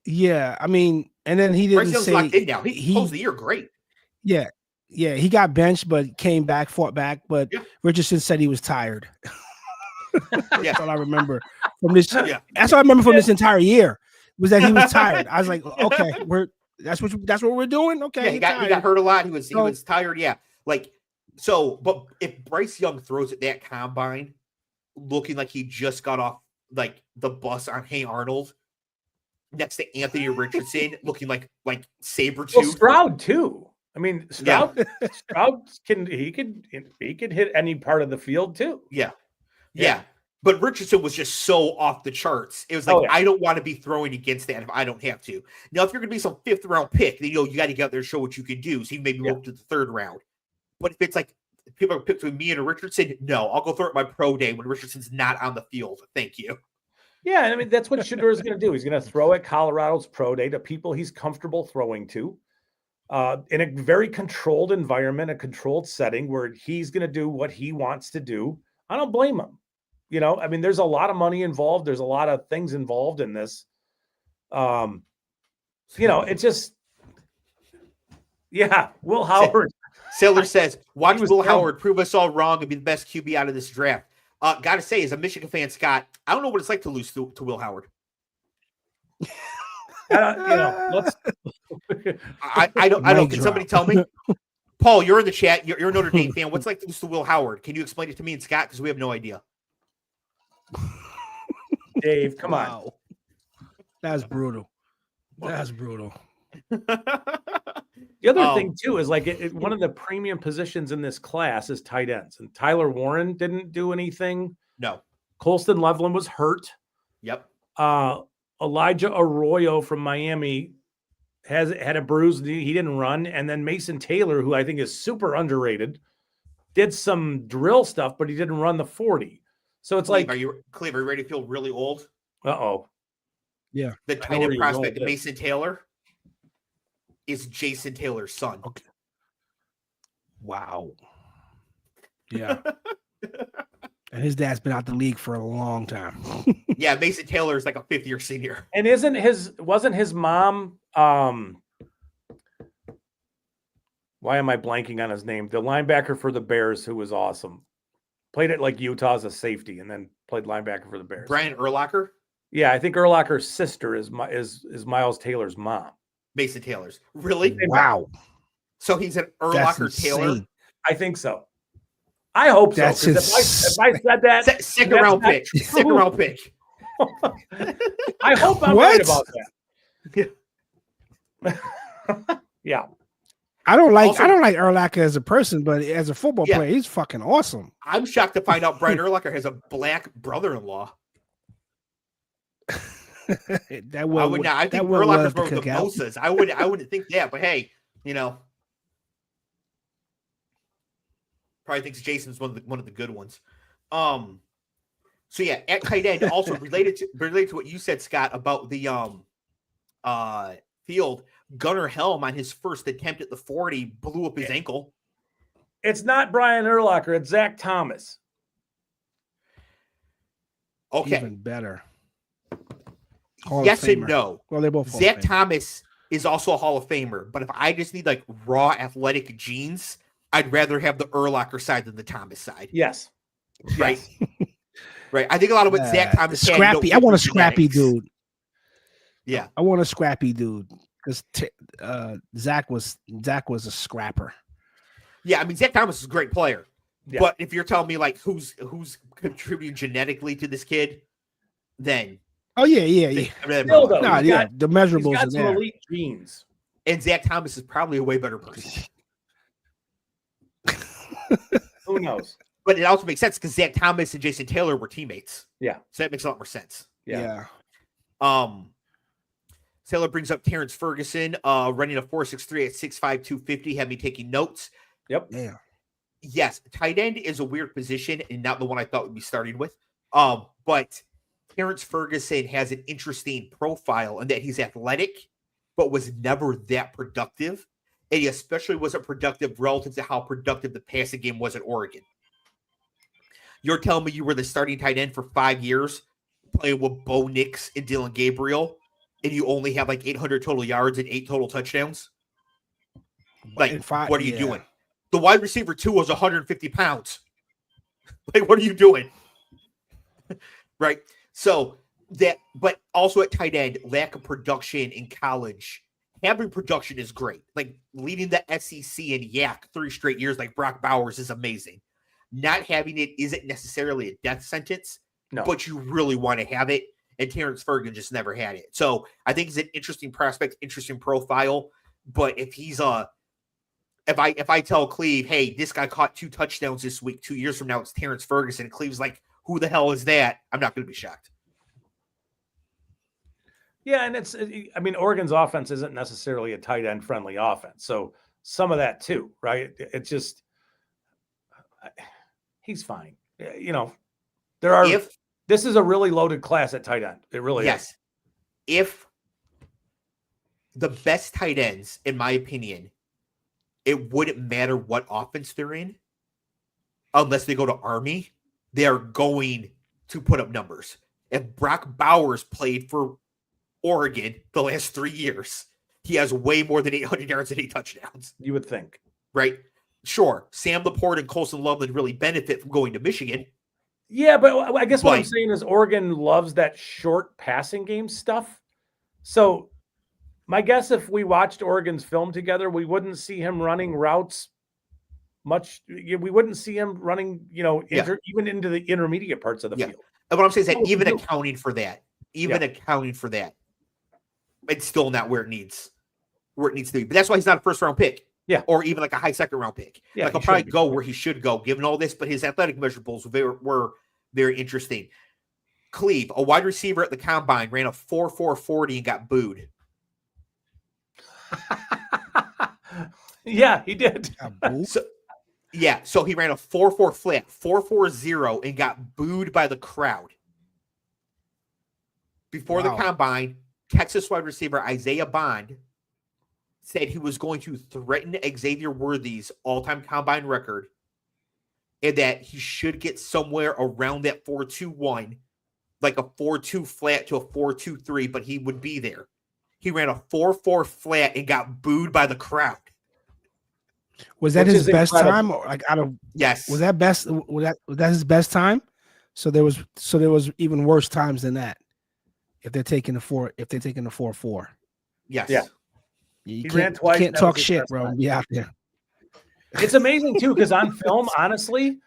yeah. I mean, and then he didn't Bryce Young's say locked in now. He closed the year great. Yeah. Yeah. He got benched, but came back, fought back. But Richardson said he was tired. That's all I remember from this. That's all I remember from this entire year was that he was tired. I was like, okay, that's what we're doing. Okay. Yeah, he got hurt a lot. He was tired. Yeah. Like, so, but if Bryce Young throws at that combine looking like he just got off like the bus on Hey Arnold next to Anthony Richardson looking like Sabretooth. Well, Stroud too. I mean, Stroud can hit any part of the field too. Yeah. But Richardson was just so off the charts. It was like, I don't want to be throwing against that if I don't have to. Now, if you're going to be some 5th round pick, then, you got to get out there and show what you can do. So you maybe move to the 3rd round. But if it's like people are picked with me and Richardson, no, I'll go throw it my pro day when Richardson's not on the field. Thank you. Yeah, I mean, that's what Shedeur is going to do. He's going to throw at Colorado's pro day to people he's comfortable throwing to in a very controlled environment, a controlled setting where he's going to do what he wants to do. I don't blame him. You know, I mean, there's a lot of money involved. There's a lot of things involved in this. You know, it just, Will Howard. Sailor says, watch Will Howard prove us all wrong and be the best QB out of this draft. Got to say, as a Michigan fan, Scott, I don't know what it's like to lose to Will Howard. Let's. I don't. Can somebody tell me? Paul, you're in the chat. You're a Notre Dame fan. What's it like to lose to Will Howard? Can you explain it to me and Scott? Because we have no idea. Dave, come on. That's brutal. That's brutal. The other thing, too, is like one of the premium positions in this class is tight ends. And Tyler Warren didn't do anything. No. Colston Loveland was hurt. Yep. Elijah Arroyo from Miami had a bruise. He didn't run. And then Mason Taylor, who I think is super underrated, did some drill stuff, but he didn't run the 40. So it's Cleve, are you ready to feel really old? Uh-oh. Yeah. The tight end prospect, Mason Taylor, is Jason Taylor's son. Okay. Wow. Yeah. And his dad's been out the league for a long time. Yeah, Mason Taylor is like a 5th-year senior. And wasn't his mom why am I blanking on his name? The linebacker for the Bears who was awesome. Played it like Utah as a safety and then played linebacker for the Bears. Brian Urlacher? Yeah, I think Urlacher's sister is Miles Taylor's mom. Mason Taylor's. Really? Wow. So he's an Urlacher Taylor? I think so. I hope so. If I said that, second round pick. I hope I'm right about that. Yeah. I don't like Urlacher as a person, but as a football player, he's fucking awesome. I'm shocked to find out Brian Urlacher has a black brother-in-law. I think Urlacher's more with the Bosa's. I wouldn't think that, but hey, probably thinks Jason's one of the good ones. So yeah, at tight end, also related to what you said, Scott, about the field. Gunnar Helm on his first attempt at the 40 blew up his ankle. It's not Brian Urlacher, it's Zach Thomas. Okay. Even better. Hall of yes and Famer. no. Well, they're both Hall Zach of Famer. Thomas is also a Hall of Famer, but if I just need like raw athletic genes, I'd rather have the Urlacher side than the Thomas side. Yes. Right. Yes. Right. I think a lot of what Zach Thomas had, scrappy. I want a scrappy genetics. dude. Yeah. I want a scrappy dude because Zach was a scrapper. Yeah, I mean Zach Thomas is a great player. Yeah. But if you're telling me like who's contributing genetically to this kid, then Oh yeah. Still, though, No, he's the measurables he's got are some there. elite genes. and Zach Thomas is probably a way better person. Who knows? But it also makes sense because Zach Thomas and Jason Taylor were teammates. Yeah. So that makes a lot more sense. Yeah. Taylor brings up Terrence Ferguson, running a 4.63 at 6'5", 250. Had me taking notes. Yep. Yeah. Yes, tight end is a weird position and not the one I thought we'd be starting with. But Terrence Ferguson has an interesting profile in that he's athletic, but was never that productive. And he especially wasn't productive relative to how productive the passing game was at Oregon. You're telling me you were the starting tight end for 5 years, playing with Bo Nix and Dylan Gabriel, and you only have like 800 total yards and 8 total touchdowns? Like, what are you doing? The wide receiver 2 was 150 pounds. Like, what are you doing? Right? So that, but also at tight end, lack of production in college. Having production is great. Like leading the SEC and Yak 3 straight years like Brock Bowers is amazing. Not having it isn't necessarily a death sentence, but you really want to have it. And Terrence Ferguson just never had it. So I think he's an interesting prospect, interesting profile. But if he's if I tell Cleve, hey, this guy caught 2 touchdowns this week, 2 years from now, it's Terrence Ferguson. And Cleve's like, who the hell is that? I'm not going to be shocked. Yeah, and Oregon's offense isn't necessarily a tight end friendly offense. So some of that too, right? It's just, he's fine. This is a really loaded class at tight end. It really is. If the best tight ends, in my opinion, it wouldn't matter what offense they're in, unless they go to Army, they are going to put up numbers. If Brock Bowers played for Oregon the last 3 years, he has way more than 800 yards and 8 touchdowns. You would think. Right? Sure, Sam Laporte and Colson Loveland really benefit from going to Michigan. Yeah, but I guess what I'm saying is Oregon loves that short passing game stuff. So my guess, if we watched Oregon's film together, we wouldn't see him running routes much. We wouldn't see him running, even into the intermediate parts of the field. And what I'm saying is that even accounting for that, it's still not where it needs to be. But that's why he's not a first-round pick. Yeah. Or even like a high second-round pick. Yeah, like he'll probably go where he should go, given all this, but his athletic measurables were very interesting. Cleve, a wide receiver at the combine, ran a 4.40 and got booed. Yeah, he did. So he ran a 4.4 flat, 4.40, and got booed by the crowd. Before the combine, Texas wide receiver Isaiah Bond said he was going to threaten Xavier Worthy's all-time combine record and that he should get somewhere around that 4.21, like a 4.2 flat to a 4.23, but he would be there. He ran a 4.4 flat and got booed by the crowd. Was that his best time? Or like yes. Was that his best time? So there was even worse times than that. If they're taking the 4.4. Yes. Yeah. You can't talk shit, bro. Be out there. It's amazing too, because on film, honestly,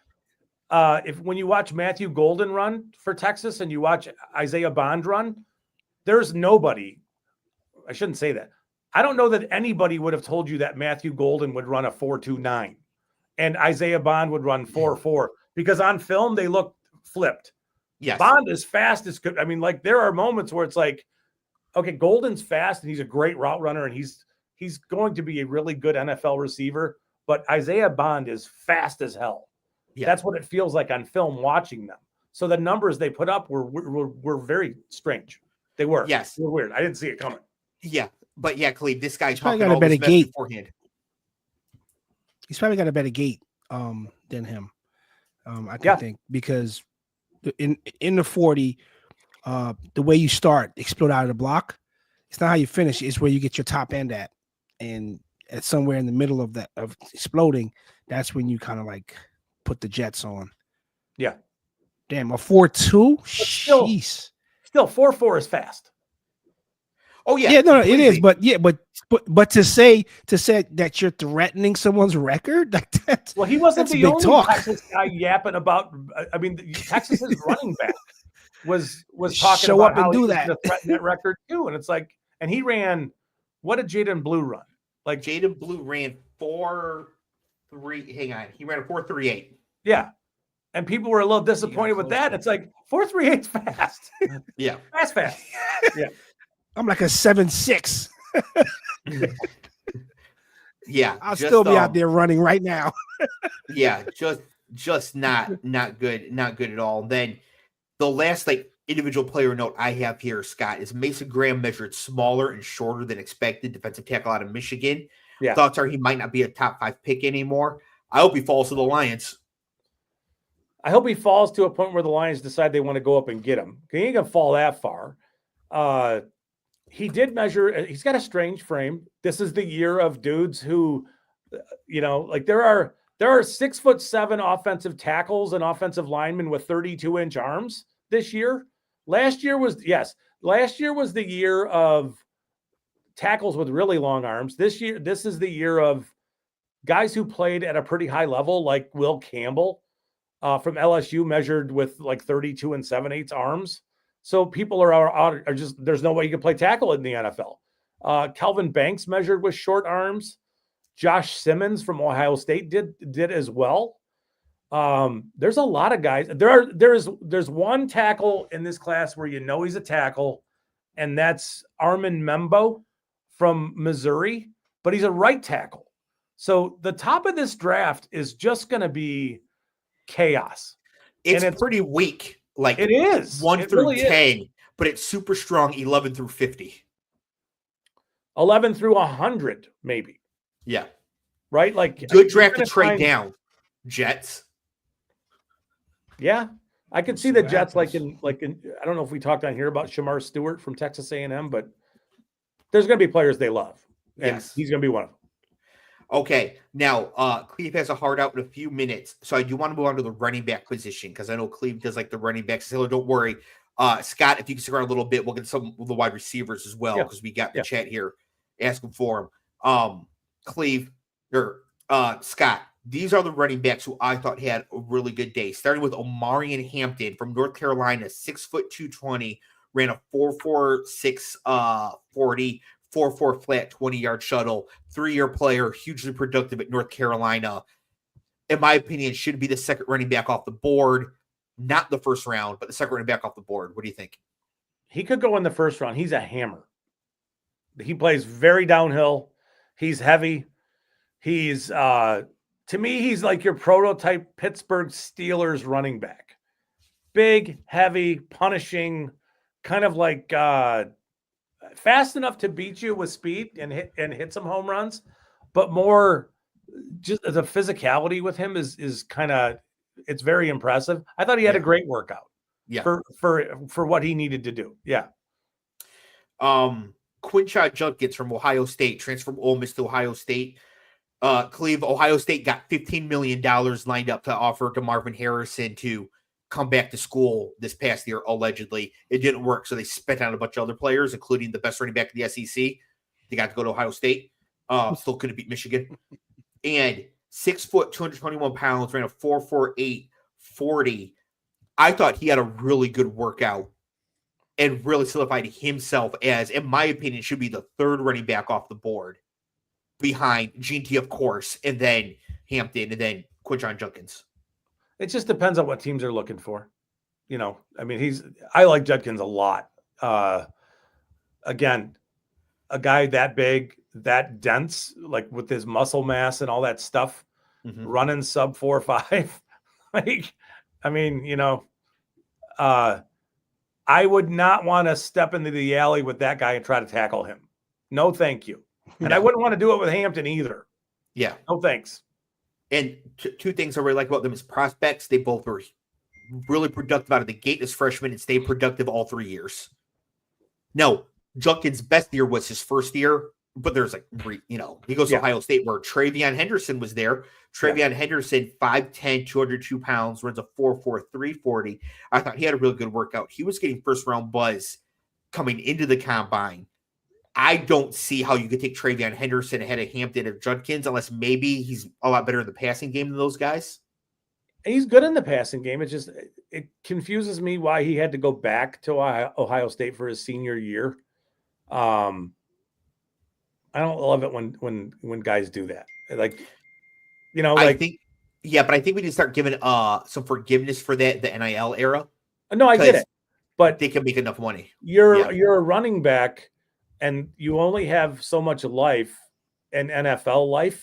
when you watch Matthew Golden run for Texas and you watch Isaiah Bond run, there's nobody. I shouldn't say that. I don't know that anybody would have told you that Matthew Golden would run a 4.29 and Isaiah Bond would run 4.4 because on film they look flipped. Yes. Bond is fast as could. I mean, like there are moments where it's like, okay, Golden's fast and he's a great route runner and he's going to be a really good NFL receiver, but Isaiah Bond is fast as hell. Yeah. That's what it feels like on film watching them. So the numbers they put up were very strange. They were. Yes. They were weird. I didn't see it coming. Yeah. But yeah, Cleve, this guy's probably got a better gait beforehand. He's probably got a better gait than him. I think because in the 40, the way you start, explode out of the block. It's not how you finish. It's where you get your top end at, and at somewhere in the middle of that of exploding, that's when you kind of like put the jets on. Yeah. Damn, a 4.2. Still, Jeez. 4.4 is fast. Oh yeah, Yeah, no, it is, but to say that you're threatening someone's record, like that. Well, he wasn't the only talk. Texas guy yapping about. I mean, Texas's running back was talking Show about up and how do he was that. going to threaten that record too, and it's like, and he ran. What did Jaden Blue run? Like Jaden Blue ran 4.3. Hang on, he ran a 4.38. Yeah, and people were a little disappointed with that. It's like 4.38 fast. Yeah, that's fast. Yeah. I'm like a 7.6. Yeah, I'll still be out there running right now. Yeah, just not good, not good at all. And then the last like individual player note I have here, Scott, is Mason Graham measured smaller and shorter than expected, defensive tackle out of Michigan. Yeah. Thoughts are he might not be a top 5 pick anymore. I hope he falls to the Lions. I hope he falls to a point where the Lions decide they want to go up and get him. He ain't gonna fall that far. He did measure. He's got a strange frame. This is the year of dudes who, like there are 6'7" offensive tackles and offensive linemen with 32-inch arms this year. Last year was the year of tackles with really long arms. This is the year of guys who played at a pretty high level, like Will Campbell from LSU, measured with like 32 7/8 arms. So people are just, there's no way you can play tackle in the NFL. Kelvin Banks measured with short arms. Josh Simmons from Ohio State did as well. There's a lot of guys. There's one tackle in this class where he's a tackle, and that's Armin Membo from Missouri, but he's a right tackle. So the top of this draft is just going to be chaos. It's pretty weak. Like it is 1 through 10, but it's super strong 11 through 50. 11 through 100, maybe. Yeah. Right? Like good draft to trade down. Jets. Yeah. I could see the Jets like in I don't know if we talked on here about Shamar Stewart from Texas A&M, but there's going to be players they love. And he's going to be one of them. Okay, now Cleve has a hard out in a few minutes, so I do want to move on to the running back position because I know Cleve does like the running backs. So don't worry, Scott. If you can stick around a little bit, we'll get some of the wide receivers as well because we got the chat here asking for them. Cleve or Scott, these are the running backs who I thought had a really good day. Starting with Omarion Hampton from North Carolina, 6 foot 220, ran a 4.46 40. 4.4 flat, 20-yard shuttle, 3-year player, hugely productive at North Carolina. In my opinion, should be the second running back off the board, not the first round, but the second running back off the board. What do you think? He could go in the first round. He's a hammer. He plays very downhill. He's heavy. He's to me, he's like your prototype Pittsburgh Steelers running back. Big, heavy, punishing, kind of like fast enough to beat you with speed and hit some home runs, but more just the physicality with him is kind of, it's very impressive. I thought he had a great workout for what he needed to do. Yeah. Quinshot Junkins from Ohio State, transferred from Ole Miss to Ohio State. Cleve, Ohio State got $15 million lined up to offer to Marvin Harrison to come back to school this past year, allegedly. It didn't work, so they spent on a bunch of other players, including the best running back in the SEC. They got to go to Ohio State. Still couldn't beat Michigan. And 6 foot, 221 pounds, ran a 4.48 40. I thought he had a really good workout and really solidified himself as, in my opinion, should be the third running back off the board behind Gene T, of course, and then Hampton, and then Quinshot Junkins. It just depends on what teams are looking for. I mean, I like Judkins a lot. Again, a guy that big, that dense, like with his muscle mass and all that stuff, running sub 4.5. Like, I mean, I would not want to step into the alley with that guy and try to tackle him. No, thank you. And I wouldn't want to do it with Hampton either. Yeah. No, thanks. And two things I really like about them as prospects. They both were really productive out of the gate as freshman and stayed productive all 3 years. No, Judkins' best year was his first year, but there's he goes to Ohio State where Travion Henderson was there. Travion Henderson, 5'10", 202 pounds, runs a 4.4 340. I thought he had a really good workout. He was getting first-round buzz coming into the combine. I don't see how you could take Travion Henderson ahead of Hampton or Judkins unless maybe he's a lot better in the passing game than those guys. He's good in the passing game. It confuses me why he had to go back to Ohio State for his senior year. I don't love it when guys do that. I think we need to start giving some forgiveness for that, the NIL era. No, I get it, but they can make enough money. You're a running back, and you only have so much life and NFL life,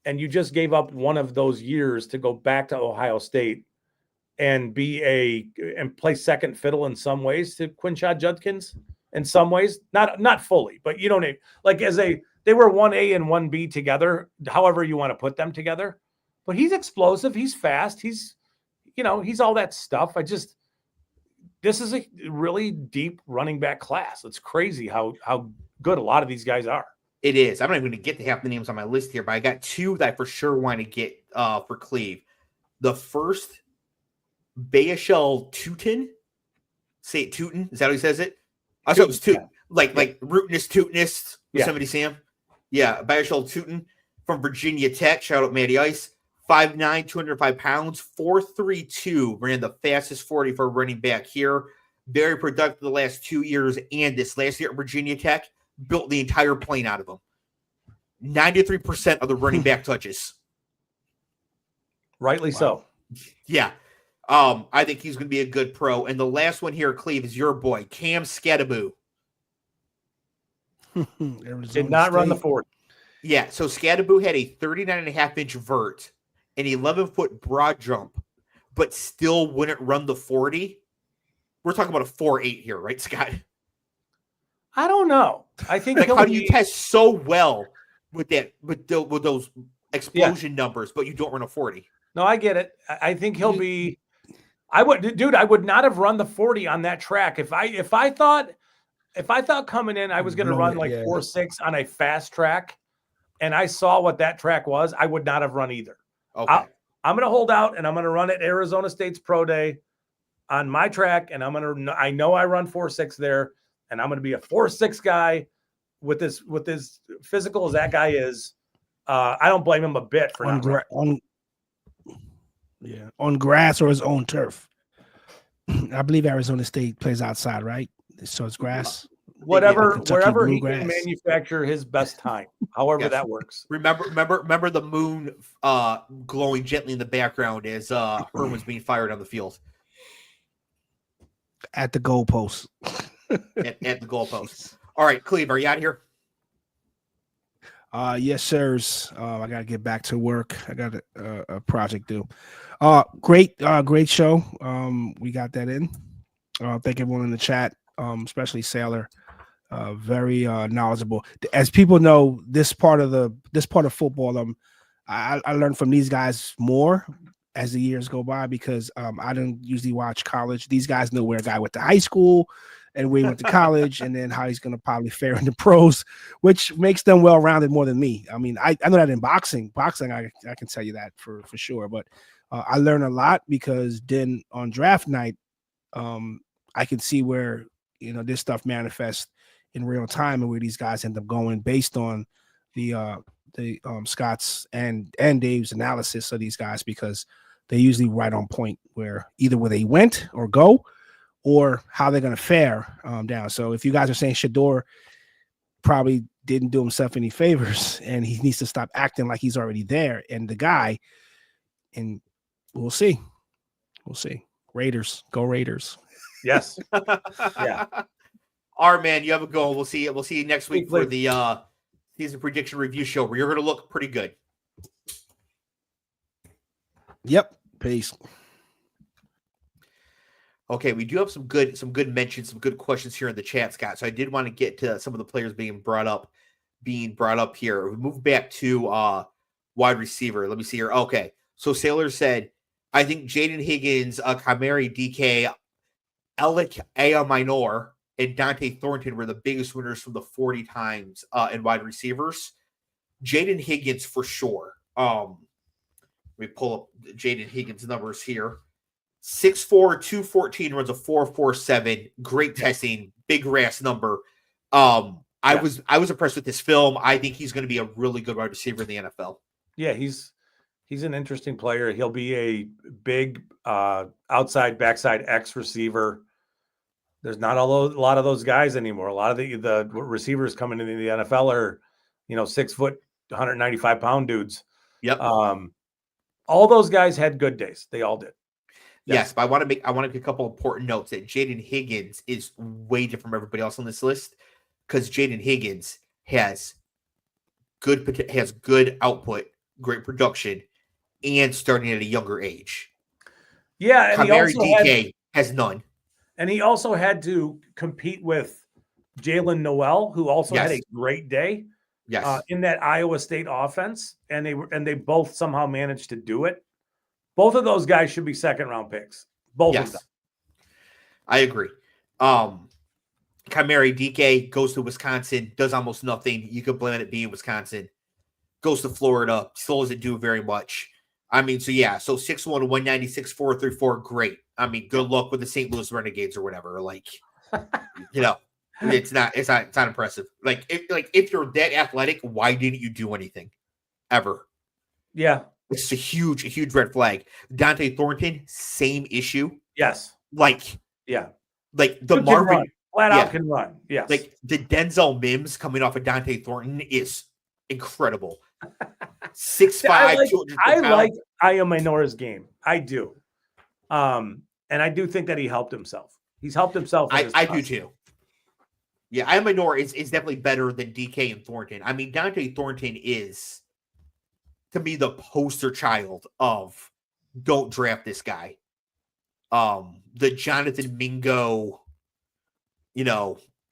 and you just gave up one of those years to go back to Ohio State and play second fiddle in some ways to Quinshad Judkins. In some ways, not fully, but you don't need, like they were 1A and 1B together, however you want to put them together. But he's explosive, he's fast, he's all that stuff. This is a really deep running back class. It's crazy how good a lot of these guys are. It is. I'm not even going to get to half the names on my list here, but I got 2 that I for sure want to get for Cleve. The first, Bayashel Tootin. Say it Tootin. Is that how he says it? I thought it was Tootin. Like Rootinist, Tootinist. Somebody see him? Yeah, Bayashel Tootin from Virginia Tech. Shout out Matty Ice. 5'9", 205 pounds, 4.32. Ran the fastest 40 for a running back here. Very productive the last 2 years and this last year at Virginia Tech. Built the entire plane out of him. 93% of the running back touches. Rightly so. Yeah. I think he's going to be a good pro. And the last one here, Cleve, is your boy, Cam Scadaboo. Did not run the 40. Yeah, so Scadaboo had a 39.5-inch vert, an 11-foot broad jump, but still wouldn't run the 40. We're talking about a 4.8 here, right, Scott? I don't know. I think how do you test so well with those explosion numbers, but you don't run a 40? No, I get it. I think he'll be. I would not have run the 40 on that track if I thought coming in I was going to run 4.6 on a fast track, and I saw what that track was. I would not have run either. Okay. I'm going to hold out, and I'm going to run at Arizona State's pro day on my track, and I know I run 4.6 there. And I'm going to be a 4.6 guy with this physical as that guy is. I don't blame him a bit for on grass or his own turf. I believe Arizona State plays outside, right? So it's grass. Wherever he can manufacture his best time, however that works. Remember the moon glowing gently in the background as Herm was being fired on the field. At the goalpost. at the goalposts. All right, Cleve, are you out of here? Yes, sirs. I gotta get back to work. I got a project due. Great show. We got that in. Thank everyone in the chat, especially Sailor. Very knowledgeable. As people know, this part of football, I learned from these guys more as the years go by because I don't usually watch college. These guys know where a guy went to high school and where he went to college and then how he's going to probably fare in the pros, which makes them well-rounded more than me. I mean, I know that in boxing, I can tell you that for sure. But I learn a lot because then on draft night, I can see where, this stuff manifests in real time and where these guys end up going based on the Scott's and Dave's analysis of these guys, because they're usually right on point where they went or go or how they're going to fare down. So if you guys are saying Shador probably didn't do himself any favors and he needs to stop acting like he's already there and the guy, and we'll see. Raiders, go Raiders. Yes. Yeah. All right, man, you have a go. We'll see you next week for the season prediction review show where you're going to look pretty good. Yep. Peace. Okay, we do have some good mentions, some good questions here in the chat, Scott. So I did want to get to some of the players being brought up here. We move back to wide receiver. Let me see here. Okay, so Sailor said I think Jaden Higgins, Kamari DK, Alec Aya Minor, and Dante Thornton were the biggest winners from the 40 times in wide receivers. Jaden Higgins for sure. Let me pull up Jaden Higgins' numbers here. 6'4", 214, runs a 4.47. Great testing, big RAS number. I was impressed with this film. I think he's going to be a really good wide receiver in the NFL. Yeah, he's an interesting player. He'll be a big outside, backside X receiver. There's not a lot of those guys anymore. A lot of the receivers coming into the NFL are, 6 foot, 195-pound dudes. Yep. All those guys had good days. They all did. Yes, but I want to make a couple important notes that Jaden Higgins is way different from everybody else on this list because Jaden Higgins has good output, great production, and starting at a younger age. Yeah, and Kamari DK has none. And he also had to compete with Jalen Noel, who also had a great day. Yes. In that Iowa State offense, and they both somehow managed to do it. Both of those guys should be second-round picks. Both of them. I agree. Kamari DK goes to Wisconsin, does almost nothing. You could blame it being Wisconsin. Goes to Florida, still doesn't do very much. I mean, so 6'1", 196, 434, great. I mean, good luck with the St. Louis Renegades or whatever. Like, it's not impressive. Like if you're that athletic, why didn't you do anything ever? Yeah. It's a huge red flag. Dante Thornton, same issue. Yes. Like the Marvin flat out can run. Yes. Like the Denzel Mims coming off of Dante Thornton is incredible. 6'5", 200 I like Aya Minora's game. I do. And I do think that he helped himself. He's helped himself. I do too. Yeah, Aya Minora is definitely better than DK and Thornton. I mean, Dante Thornton is, to me, the poster child of don't draft this guy. The Jonathan Mingo,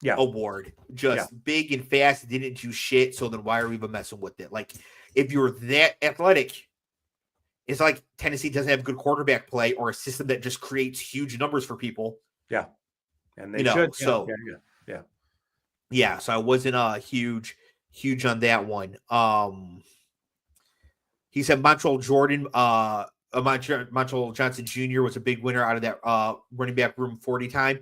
award. Just big and fast, didn't do shit, so then why are we even messing with it? Like, if you're that athletic, it's like Tennessee doesn't have good quarterback play or a system that just creates huge numbers for people. Yeah. And they should. So, so I wasn't huge on that one. He said Montreal Johnson Jr. was a big winner out of that running back room 40 time.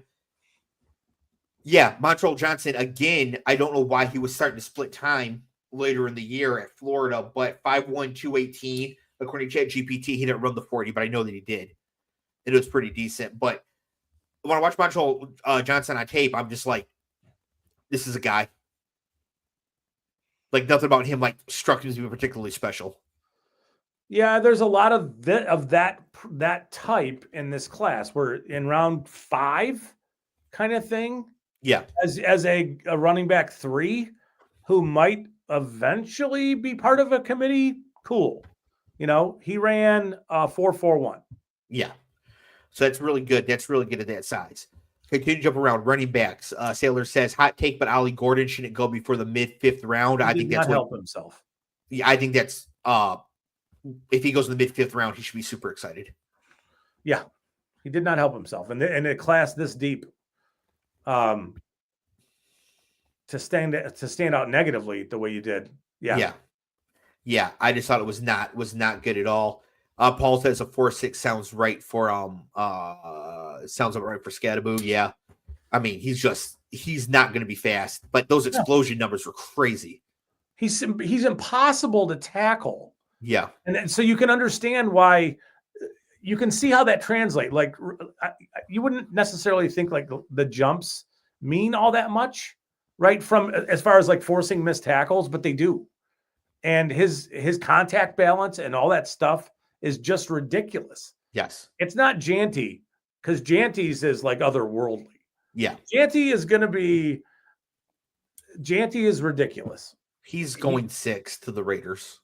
Yeah, Montreal Johnson, again, I don't know why he was starting to split time later in the year at Florida, but 5'1", 218, according to ChatGPT, he didn't run the 40, but I know that he did. It was pretty decent. But when I watch Montreal Johnson on tape, I'm just like, this is a guy. Like, nothing about him struck me as being particularly special. Yeah, there's a lot of that type in this class. We're in round 5 kind of thing. Yeah. As a running back 3 who might eventually be part of a committee, cool. He ran 4.41. Yeah. So that's really good. That's really good at that size. Continue to jump around. Running backs. Sailor says, hot take, but Ollie Gordon shouldn't go before the mid-5th round. I think that's help himself. Yeah, I think that's if he goes in the mid-5th round, he should be super excited. Yeah. He did not help himself. And in a class this deep, to stand out negatively the way you did. Yeah. I just thought it was not good at all. Paul says a 4.6 sounds right for Scattaboo. Yeah. I mean, he's not going to be fast, but those explosion numbers were crazy. He's impossible to tackle. Yeah. And so you can understand why, you can see how that translates. Like, you wouldn't necessarily think the jumps mean all that much, right? From as far as forcing missed tackles, but they do. And his contact balance and all that stuff is just ridiculous. Yes. It's not Janty, because Janty's is otherworldly. Yeah. Janty is ridiculous. He's going 6 to the Raiders.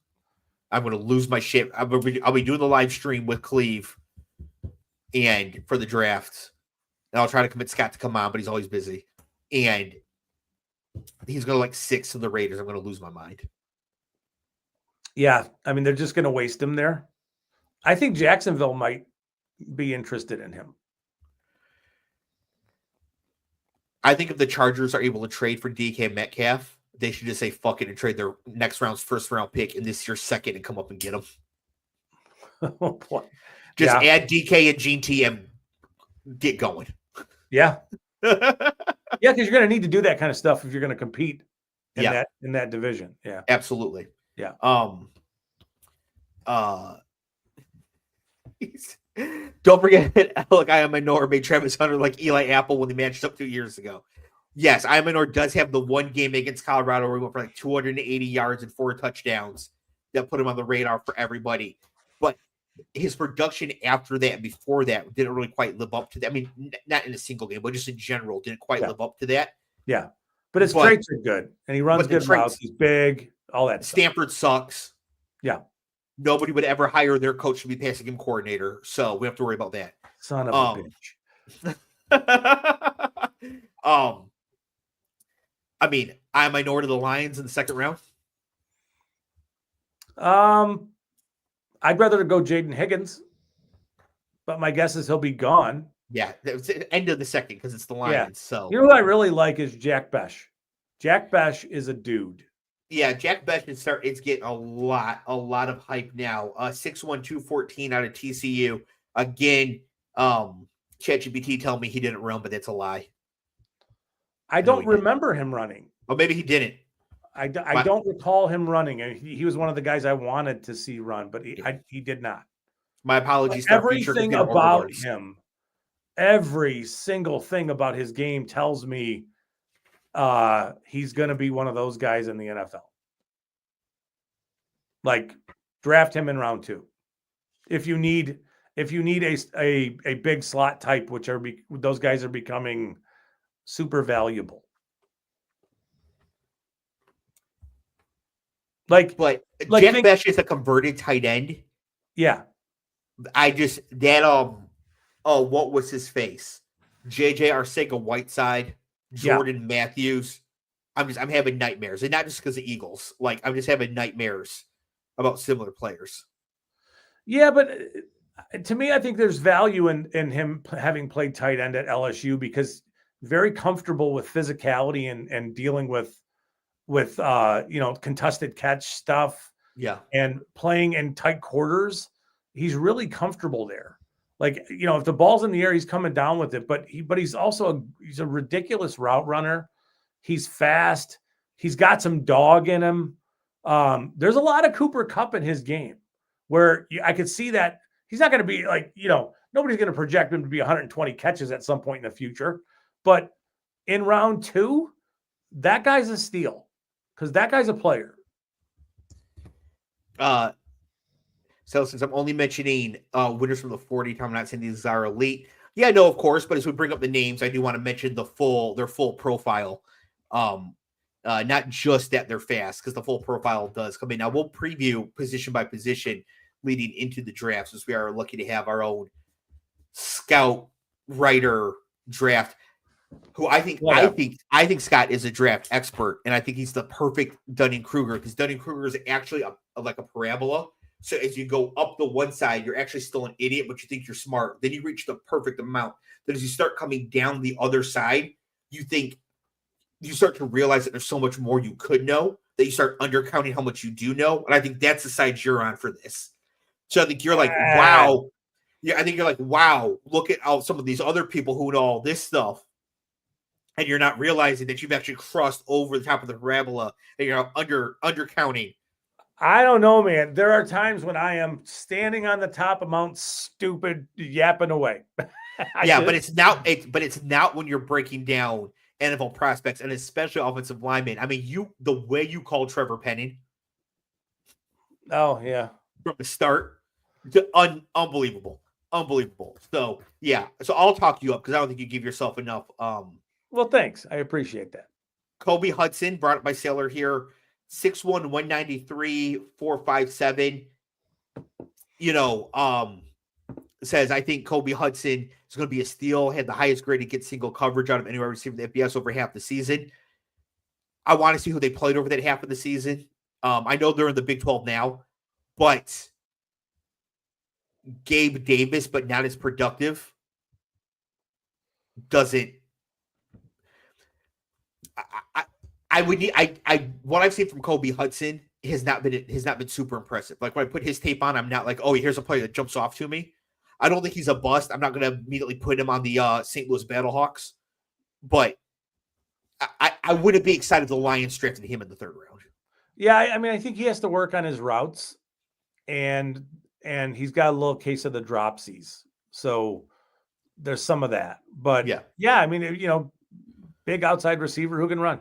I'm going to lose my shit. I'll be doing the live stream with Clev and for the draft. And I'll try to commit Scott to come on, but he's always busy. And he's going to 6 to the Raiders. I'm going to lose my mind. Yeah. I mean, they're just going to waste him there. I think Jacksonville might be interested in him. I think if the Chargers are able to trade for DK Metcalf, they should just say fuck it and trade their next round's first round pick and this year's second and come up and get him. Oh boy. Just add DK and Gene T and get going. Yeah. Yeah, because you're going to need to do that kind of stuff if you're going to compete in that division. Yeah. Absolutely. Yeah. Don't forget, look, I am Minor made Travis Hunter like Eli Apple when they matched up 2 years ago. Yes, I am Minor does have the one game against Colorado where he went for like 280 yards and 4 touchdowns that put him on the radar for everybody. But his production after that and before that didn't really quite live up to that. I mean, not in a single game, but just in general, didn't quite live up to that. Yeah. But his traits are good. And he runs good routes. He's big, all that Stanford stuff. Sucks. Yeah. Nobody would ever hire their coach to be passing game coordinator, so we have to worry about that. Son of a bitch. I mean, I'm Minor to the Lions in the second round. I'd rather go Jaden Higgins, but my guess is he'll be gone. Yeah, it's the end of the second because it's the Lions. Yeah. So you know what I really like is Jack Besh. Jack Besh is a dude. Yeah, Jack Besh is getting a lot of hype now. 6'1", 214 out of TCU. Again, ChatGPT telling me he didn't run, but that's a lie. I don't remember him running. Oh, maybe he didn't. I don't recall him running. He was one of the guys I wanted to see run, but he did not. My apologies. Everything about him, every single thing about his game tells me he's going to be one of those guys in the NFL. Like, draft him in round 2. If you need a big slot type, which those guys are becoming super valuable. Like Jack Besh is a converted tight end. Yeah. What was his face? JJ Arcega-Whiteside, Jordan Matthews. I'm having nightmares, and not just because of Eagles. Like, I'm just having nightmares about similar players. Yeah, but to me, I think there's value in him having played tight end at LSU because very comfortable with physicality and dealing with contested catch stuff. Yeah. And playing in tight quarters, he's really comfortable there. Like, if the ball's in the air, he's coming down with it, but he's also he's a ridiculous route runner. He's fast. He's got some dog in him. There's a lot of Cooper Kupp in his game where I could see that he's not going to be like, nobody's going to project him to be 120 catches at some point in the future. But in round 2, that guy's a steal because that guy's a player. So since I'm only mentioning winners from the 40, I'm not saying these are elite. Yeah, no, of course. But as we bring up the names, I do want to mention their full profile. Not just that they're fast, because the full profile does come in. Now we'll preview position by position leading into the draft, since we are lucky to have our own scout writer draft. Who I think Scott is a draft expert, and I think he's the perfect Dunning-Kruger, because Dunning-Kruger is actually like a parabola. So as you go up the one side, you're actually still an idiot, but you think you're smart. Then you reach the perfect amount. Then as you start coming down the other side, you start to realize that there's so much more you could know, that you start undercounting how much you do know. And I think that's the side you're on for this. So I think you're like, wow. Yeah, I think you're like, wow, look at all some of these other people who know all this stuff. And you're not realizing that you've actually crossed over the top of the parabola and you're undercounting. I don't know, man. There are times when I am standing on the top of Mount Stupid yapping away. But it's not when you're breaking down NFL prospects and especially offensive linemen. I mean, the way you call Trevor Penning. Oh, yeah. From the start, unbelievable. So, yeah. So I'll talk you up because I don't think you give yourself enough. Well, thanks. I appreciate that. Kobe Hudson, brought up by Sailor here, 6'1", 193, 4'5", 7. Says, I think Kobe Hudson is going to be a steal, had the highest grade to get single coverage out of anywhere received the FBS over half the season. I want to see who they played over that half of the season. I know they're in the Big 12 now, but Gabe Davis, but not as productive, doesn't. I would need. What I've seen from Kobe Hudson has not been super impressive. Like when I put his tape on, I'm not like, oh, here's a player that jumps off to me. I don't think he's a bust. I'm not going to immediately put him on the St. Louis Battlehawks, but I wouldn't be excited if the Lions drafted him in the third round. Yeah, I mean, I think he has to work on his routes, and he's got a little case of the dropsies. So there's some of that. But yeah, I mean, big outside receiver who can run.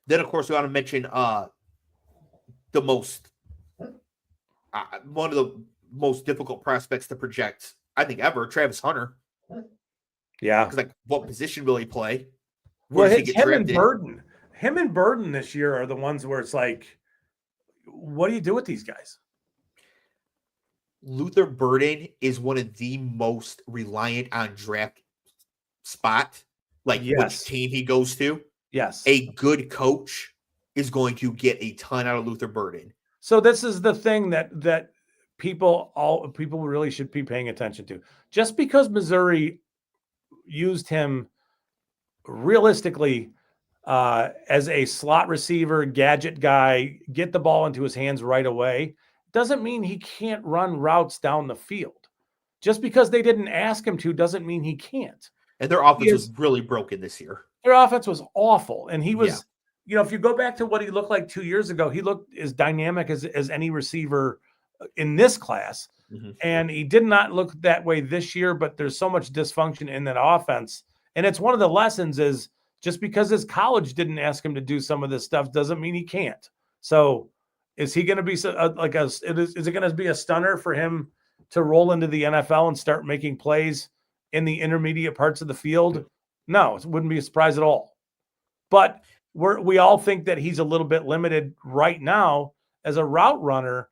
Then, of course, we want to mention the most one of the most difficult prospects to project, I think, ever, Travis Hunter. Yeah, because what position will he play? Where does he get drafted? Him and Burden this year are the ones where it's like, what do you do with these guys? Luther Burden is one of the most reliant on draft spot, which team he goes to. Yes. A good coach is going to get a ton out of Luther Burden. So this is the thing that people really should be paying attention to. Just because Missouri used him realistically as a slot receiver, gadget guy, get the ball into his hands right away, doesn't mean he can't run routes down the field. Just because they didn't ask him to doesn't mean he can't. And their offense was really broken this year. Their offense was awful. And he was, if you go back to what he looked like 2 years ago, he looked as dynamic as any receiver in this class. Mm-hmm. And he did not look that way this year, but there's so much dysfunction in that offense. And it's one of the lessons is just because his college didn't ask him to do some of this stuff doesn't mean he can't. So is he going to be is it going to be a stunner for him to roll into the NFL and start making plays in the intermediate parts of the field? No, it wouldn't be a surprise at all. But we all think that he's a little bit limited right now as a route runner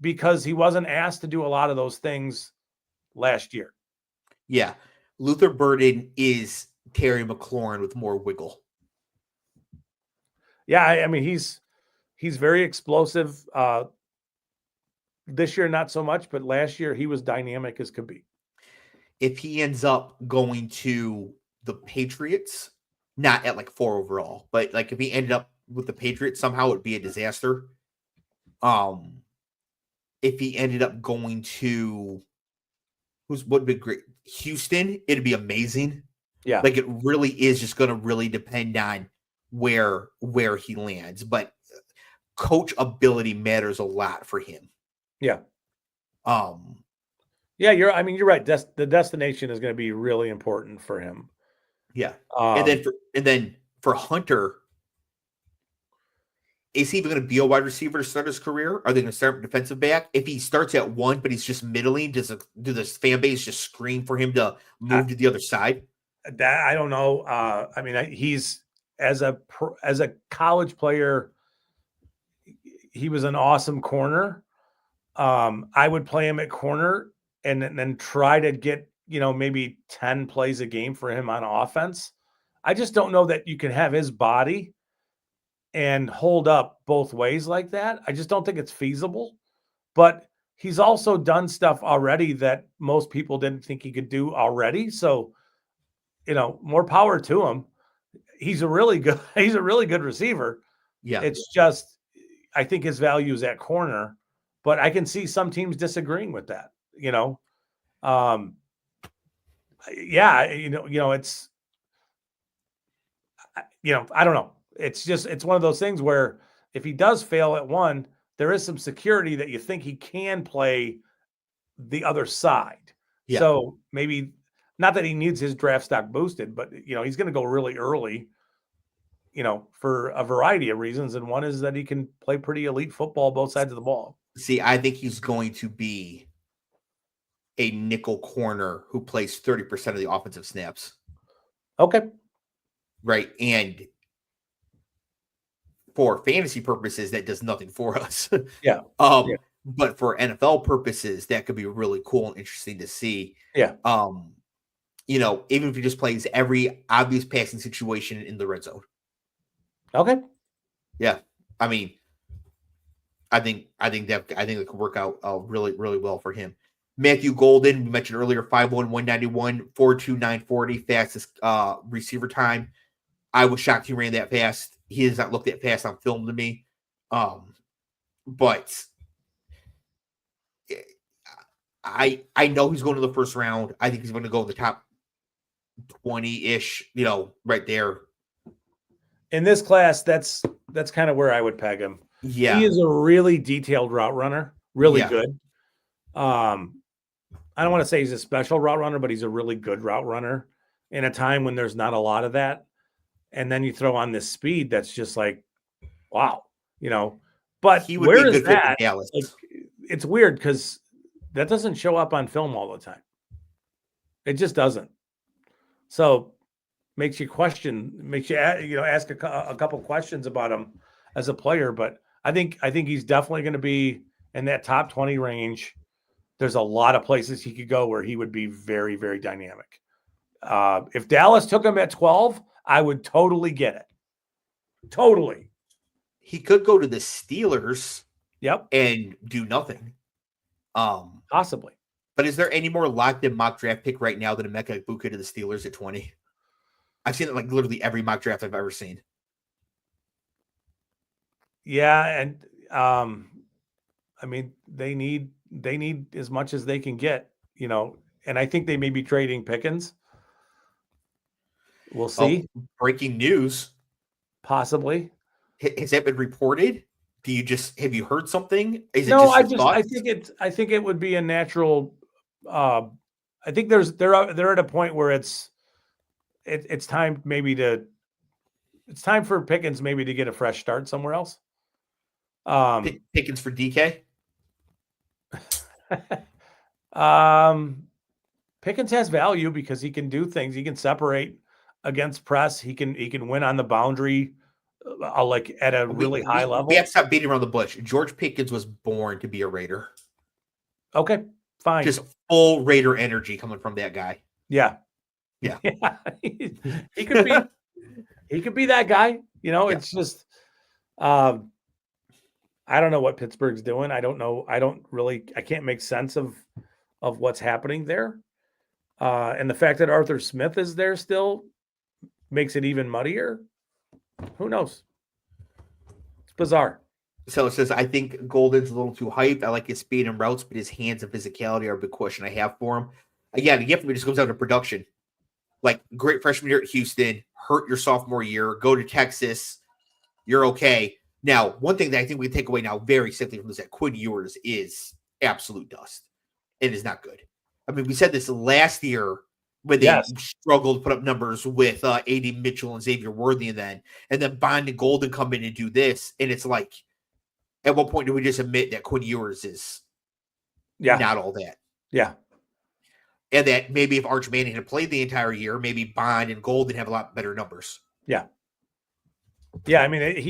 because he wasn't asked to do a lot of those things last year. Yeah. Luther Burden is Terry McLaurin with more wiggle. Yeah, I mean, he's very explosive. This year, not so much, but last year he was dynamic as could be. If he ends up going to the Patriots, not at 4 overall, but if he ended up with the Patriots, somehow it would be a disaster. If he ended up going to would be great, Houston, it'd be amazing. Yeah. It really is just going to really depend on where he lands, but coach ability matters a lot for him. Yeah. Yeah, you're right. The destination is going to be really important for him. Yeah. And then for Hunter, is he even going to be a wide receiver to start his career? Are they going to start defensive back? If he starts at 1, but he's just middling, do this fan base just scream for him to move to the other side? That I don't know. I mean, he's as a college player, he was an awesome corner. I would play him at corner and then try to get, maybe 10 plays a game for him on offense. I just don't know that you can have his body and hold up both ways like that. I just don't think it's feasible. But he's also done stuff already that most people didn't think he could do already. So, more power to him. He's a really good receiver. Yeah. It's just, I think his value is at corner, but I can see some teams disagreeing with that, it's, I don't know. It's one of those things where if he does fail at 1, there is some security that you think he can play the other side. Yeah. So maybe not that he needs his draft stock boosted, but he's going to go really early, for a variety of reasons. And one is that he can play pretty elite football, both sides of the ball. See, I think he's going to be a nickel corner who plays 30% of the offensive snaps. Okay. Right. And for fantasy purposes, that does nothing for us. Yeah. But for NFL purposes, that could be really cool and interesting to see. Yeah. Even if he just plays every obvious passing situation in the red zone. Okay. Yeah. I mean, I think that could work out really, really well for him. Matthew Golden, we mentioned earlier, 5'1", 191, 4'2", 940, fastest receiver time. I was shocked he ran that fast. He does not look that fast on film to me. But I know he's going to the first round. I think he's going to go in the top 20-ish, right there. In this class, that's kind of where I would peg him. Yeah. He is a really detailed route runner, really good. I don't want to say he's a special route runner, but he's a really good route runner in a time when there's not a lot of that. And then you throw on this speed that's just like, wow, But he would where be a is good fit for that? Dallas. Like, it's weird because that doesn't show up on film all the time. It just doesn't. So makes you ask a couple questions about him as a player. But I think he's definitely going to be in that top 20 range. There's a lot of places he could go where he would be very, very dynamic. If Dallas took him at 12, I would totally get it. Totally. He could go to the Steelers. Yep. And do nothing. Possibly. But is there any more locked-in mock draft pick right now than Emeka Egbuka to the Steelers at 20? I've seen it like literally every mock draft I've ever seen. Yeah, and I mean they need as much as they can get, and I think they may be trading Pickens. We'll see. Oh, breaking news. Possibly. Has that been reported? Have you heard something? No, I think it would be a natural. I think they're at a point where it's time it's time for Pickens maybe to get a fresh start somewhere else. Pickens for DK. Pickens has value because he can do things. He can separate against press. He can win on the boundary. Like at a really high level. We have to stop beating around the bush. George Pickens was born to be a Raider. Okay, fine. Just full Raider energy coming from that guy. Yeah. He could be that guy. It's just I don't know what Pittsburgh's doing. I don't know. I can't make sense of what's happening there. And the fact that Arthur Smith is there still makes it even muddier. Who knows? It's bizarre. So it says, I think Golden's a little too hyped. I like his speed and routes, but his hands and physicality are a big question I have for him. Again, the gift for me just comes down to production. Like, great freshman year at Houston, hurt your sophomore year, go to Texas, you're okay. Now, one thing that I think we take away now very simply from this, that Quinn Ewers is absolute dust. It is not good. I mean, we said this last year when they struggled to put up numbers with A.D. Mitchell and Xavier Worthy, and then Bond and Golden come in and do this, and it's like, at what point do we just admit that Quinn Ewers is not all that? Yeah. And that maybe if Arch Manning had played the entire year, maybe Bond and Golden have a lot better numbers. Yeah. Yeah, I mean,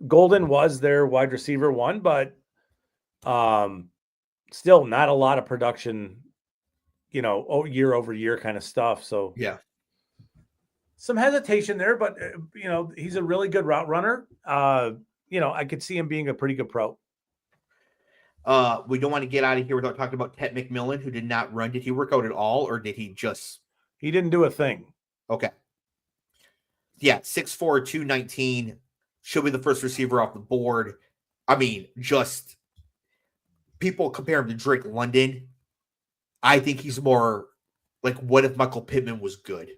Golden was their wide receiver one, but still not a lot of production, year over year kind of stuff. So yeah, some hesitation there, but he's a really good route runner. I could see him being a pretty good pro. We don't want to get out of here without talking about Ted McMillan, who did not run. Did he work out at all, or did he just? He didn't do a thing. Okay. Yeah, 6'4", 219. Should be the first receiver off the board. I mean, just people compare him to Drake London. I think he's more like, what if Michael Pittman was good?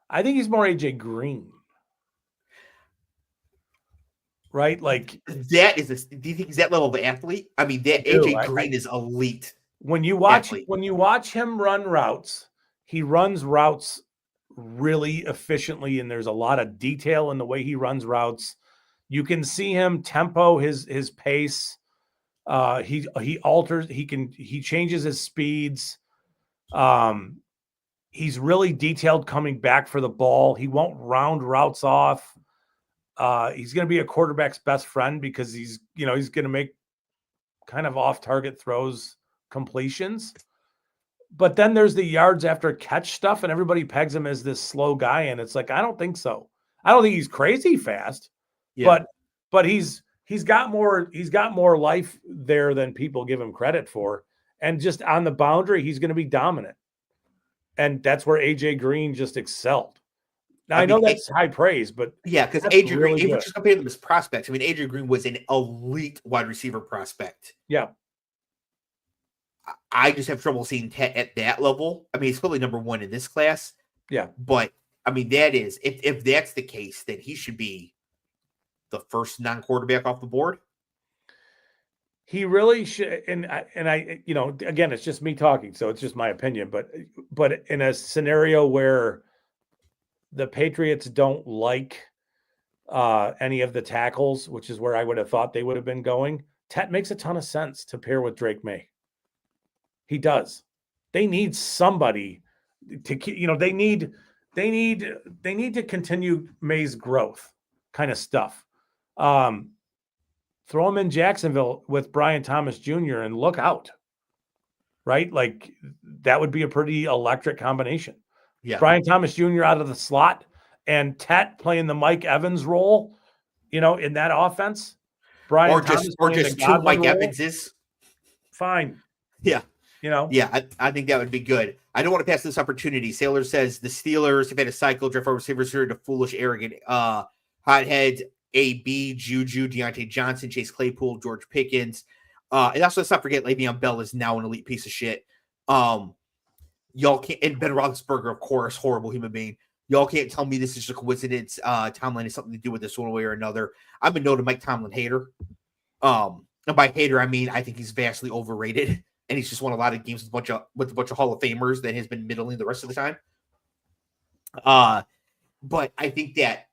I think he's more AJ Green. Right? Like that is do you think he's that level of athlete? I mean, that AJ Green is elite. When you watch him run routes, he runs routes really efficiently, and there's a lot of detail in the way he runs routes. You can see him tempo his pace. He alters, he changes his speeds. He's really detailed coming back for the ball. He won't round routes off. He's going to be a quarterback's best friend because he's going to make kind of off target throws, completions. But then there's the yards after catch stuff, and everybody pegs him as this slow guy. And it's like, I don't think so. I don't think he's crazy fast, but he's he's got more life there than people give him credit for. And just on the boundary, he's going to be dominant. And that's where AJ Green just excelled. Now, I know that's high praise, but yeah, because AJ Green, if you just compare them as prospects, I mean, AJ Green was an elite wide receiver prospect. Yeah. I just have trouble seeing Tet at that level. I mean, he's probably number one in this class. Yeah. But I mean, that is, if that's the case, then he should be the first non-quarterback off the board. He really should. And I, you know, again, it's just me talking, so it's just my opinion, but in a scenario where the Patriots don't like any of the tackles, which is where I would have thought they would have been going, Tet makes a ton of sense to pair with Drake May. He does. They need somebody to, you know, they need to continue May's growth kind of stuff. Throw him in Jacksonville with Brian Thomas Jr. and look out, right? Like that would be a pretty electric combination. Yeah. Brian Thomas Jr. out of the slot and Tet playing the Mike Evans role, you know, in that offense. Or just two Mike Evanses. Fine. Yeah. You know? Yeah, I think that would be good. I don't want to pass this opportunity. Sailor says the Steelers have had a cycle, draft receivers here to foolish, arrogant, hotheads, AB, Juju, Deontay Johnson, Chase Claypool, George Pickens. And also, let's not forget Le'Veon Bell is now an elite piece of shit. Y'all can't, and Ben Roethlisberger, of course, horrible human being. Y'all can't tell me this is just a coincidence. Tomlin has something to do with this one way or another. I'm a noted Mike Tomlin hater. And by hater, I mean I think he's vastly overrated. And he's just won a lot of games with a bunch of Hall of Famers that has been middling the rest of the time. But I think that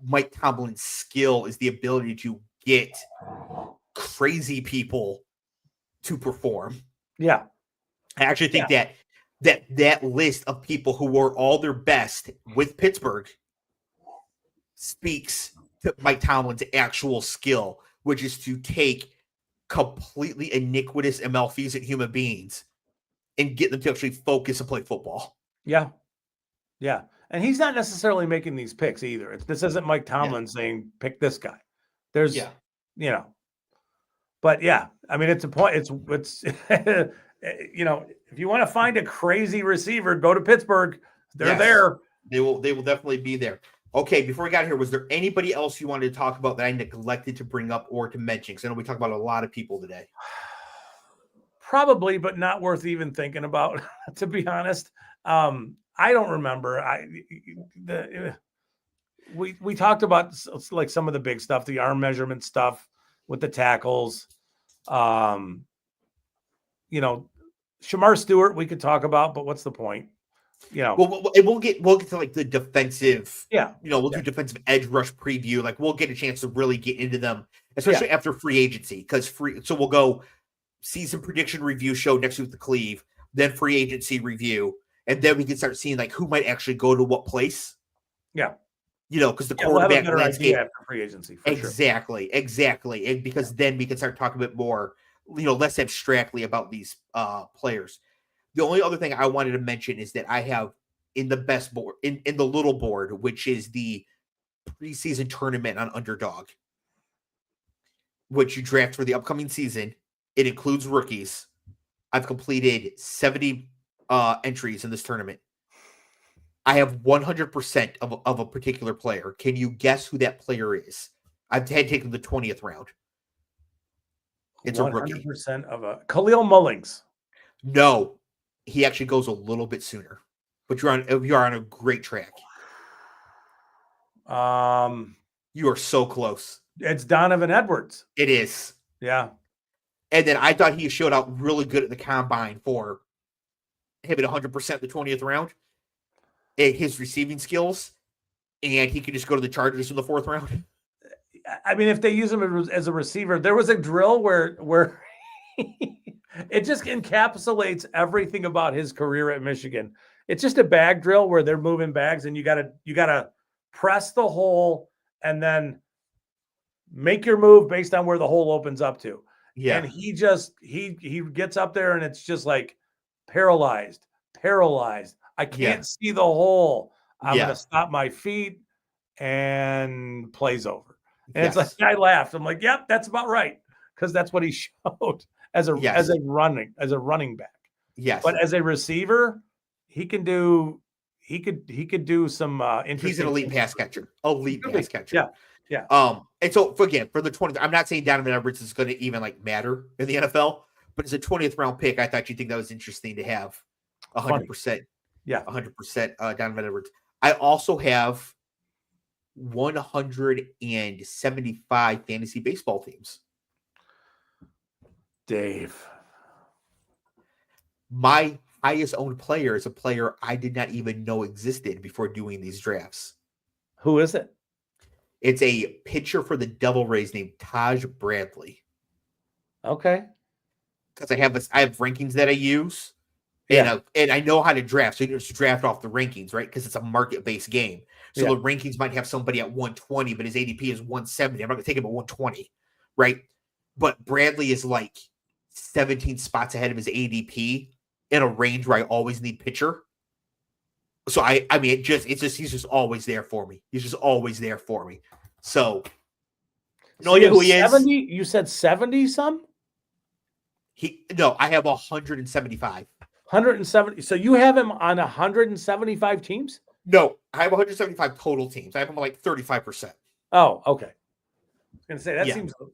Mike Tomlin's skill is the ability to get crazy people to perform. Yeah. I actually think that list of people who were all their best with Pittsburgh speaks to Mike Tomlin's actual skill, which is to take completely iniquitous and malfeasant human beings and get them to actually focus and play football. Yeah. Yeah. And he's not necessarily making these picks either. This isn't Mike Tomlin saying, pick this guy. There's, you know, but yeah, I mean, it's a point. It's, you know, if you want to find a crazy receiver, go to Pittsburgh. They're there. They will definitely be there. Okay, before we got here, was there anybody else you wanted to talk about that I neglected to bring up or to mention? Because I know we talked about a lot of people today. Probably, but not worth even thinking about, to be honest. I don't remember. We talked about like some of the big stuff, the arm measurement stuff with the tackles. You know, Shamar Stewart we could talk about, but what's the point? You know, we'll get to like the defensive. Yeah, you know, we'll do defensive edge rush preview. Like we'll get a chance to really get into them, especially after free agency, because So we'll go season prediction review show next week with the Clev, then free agency review, and then we can start seeing like who might actually go to what place. Yeah, you know, because the quarterback we'll landscape after free agency. For exactly, and because then we can start talking a bit more, you know, less abstractly about these players. The only other thing I wanted to mention is that I have in the best board, in the little board, which is the preseason tournament on Underdog, which you draft for the upcoming season. It includes rookies. I've completed 70 entries in this tournament. I have 100% of a particular player. Can you guess who that player is? I've had taken the 20th round. It's 100% a rookie. 100% of a Khalil Mullings. No. He actually goes a little bit sooner, but you are on a great track. You are so close. It's Donovan Edwards. It is. Yeah. And then I thought he showed out really good at the combine for having 100% the 20th round. His receiving skills, and he could just go to the Chargers in the 4th round. I mean, if they use him as a receiver, there was a drill where it just encapsulates everything about his career at Michigan. It's just a bag drill where they're moving bags, and you gotta press the hole and then make your move based on where the hole opens up to. Yeah. And he gets up there, and it's just like paralyzed. I can't see the hole. I'm gonna stop my feet, and plays over. And it's like I laughed. I'm like, yep, that's about right. Because that's what he showed as a running back. Yes. But as a receiver, he could do some interesting. He's an elite pass catcher. Elite pass catcher. Yeah. Yeah. And so for the 20th, I'm not saying Donovan Edwards is going to even like matter in the NFL, but as a 20th round pick, I thought you'd think that was interesting to have 100%. Yeah. 100% Donovan Edwards. I also have 175 fantasy baseball teams. Dave. My highest owned player is a player I did not even know existed before doing these drafts. Who is it? It's a pitcher for the Devil Rays named Taj Bradley. Okay. Because I have rankings that I use, and I know how to draft. So you just draft off the rankings, right? Because it's a market-based game. So the rankings might have somebody at 120, but his ADP is 170. I'm not going to take him at 120, right? But Bradley is like 17 spots ahead of his ADP in a range where I always need pitcher. So I mean, he's just always there for me. He's just always there for me. So no idea who he is. 70? You said 70 some? I have 175. 170. So you have him on 175 teams? No, I have 175 total teams. I have him like 35%. Oh, okay. I was gonna say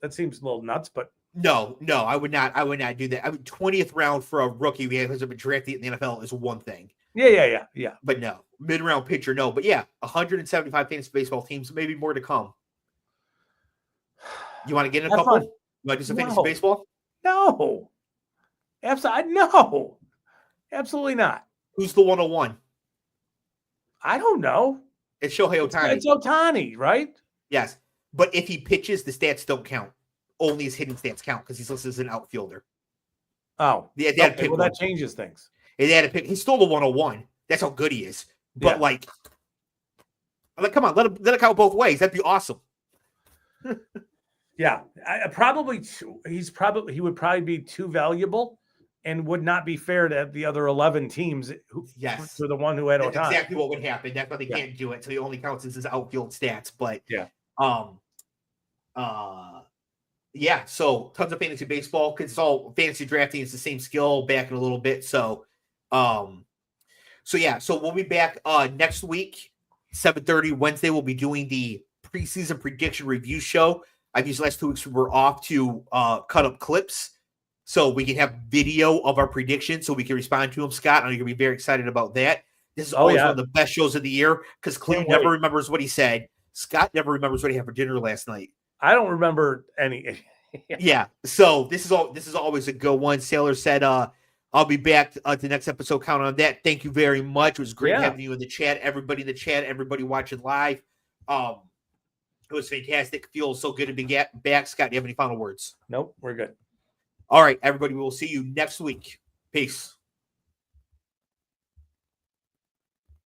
that seems a little nuts, but no, I would not do that. I mean, 20th round for a rookie we have been drafted in the NFL is one thing. Yeah. But no, mid-round pitcher, no. But yeah, 175 fantasy baseball teams, maybe more to come. You want to get in a couple? You want to do some fantasy baseball? No. Absolutely not. Who's the 101? I don't know. It's Shohei Ohtani. It's Ohtani, right? Yes. But if he pitches, the stats don't count. Only his hitting stats count because he's listed as an outfielder. Oh. That changes things. They had to pick. He's still the 101. That's how good he is. But like, come on, let it count both ways. That'd be awesome. Yeah, he would probably be too valuable, and would not be fair to the other 11 teams. To the one who had Ohtani. That's exactly what would happen. That's why they can't do it. So he only counts as his outfield stats. But so tons of fantasy baseball because it's all fantasy drafting. It's the same skill back in a little bit. So we'll be back next week, 7:30 Wednesday. We'll be doing the preseason prediction review show. These last 2 weeks we were off to cut up clips so we can have video of our predictions so we can respond to them. Scott, I know you're going to be very excited about that. This is always one of the best shows of the year because Clev never remembers what he said. Scott never remembers what he had for dinner last night. I don't remember any. Yeah. So this is always a good one. Sailor said, I'll be back to the next episode. Count on that. Thank you very much. It was great having you in the chat. Everybody in the chat, everybody watching live. It was fantastic. Feels so good to be back. Scott, do you have any final words? Nope, we're good. All right, everybody. We will see you next week. Peace.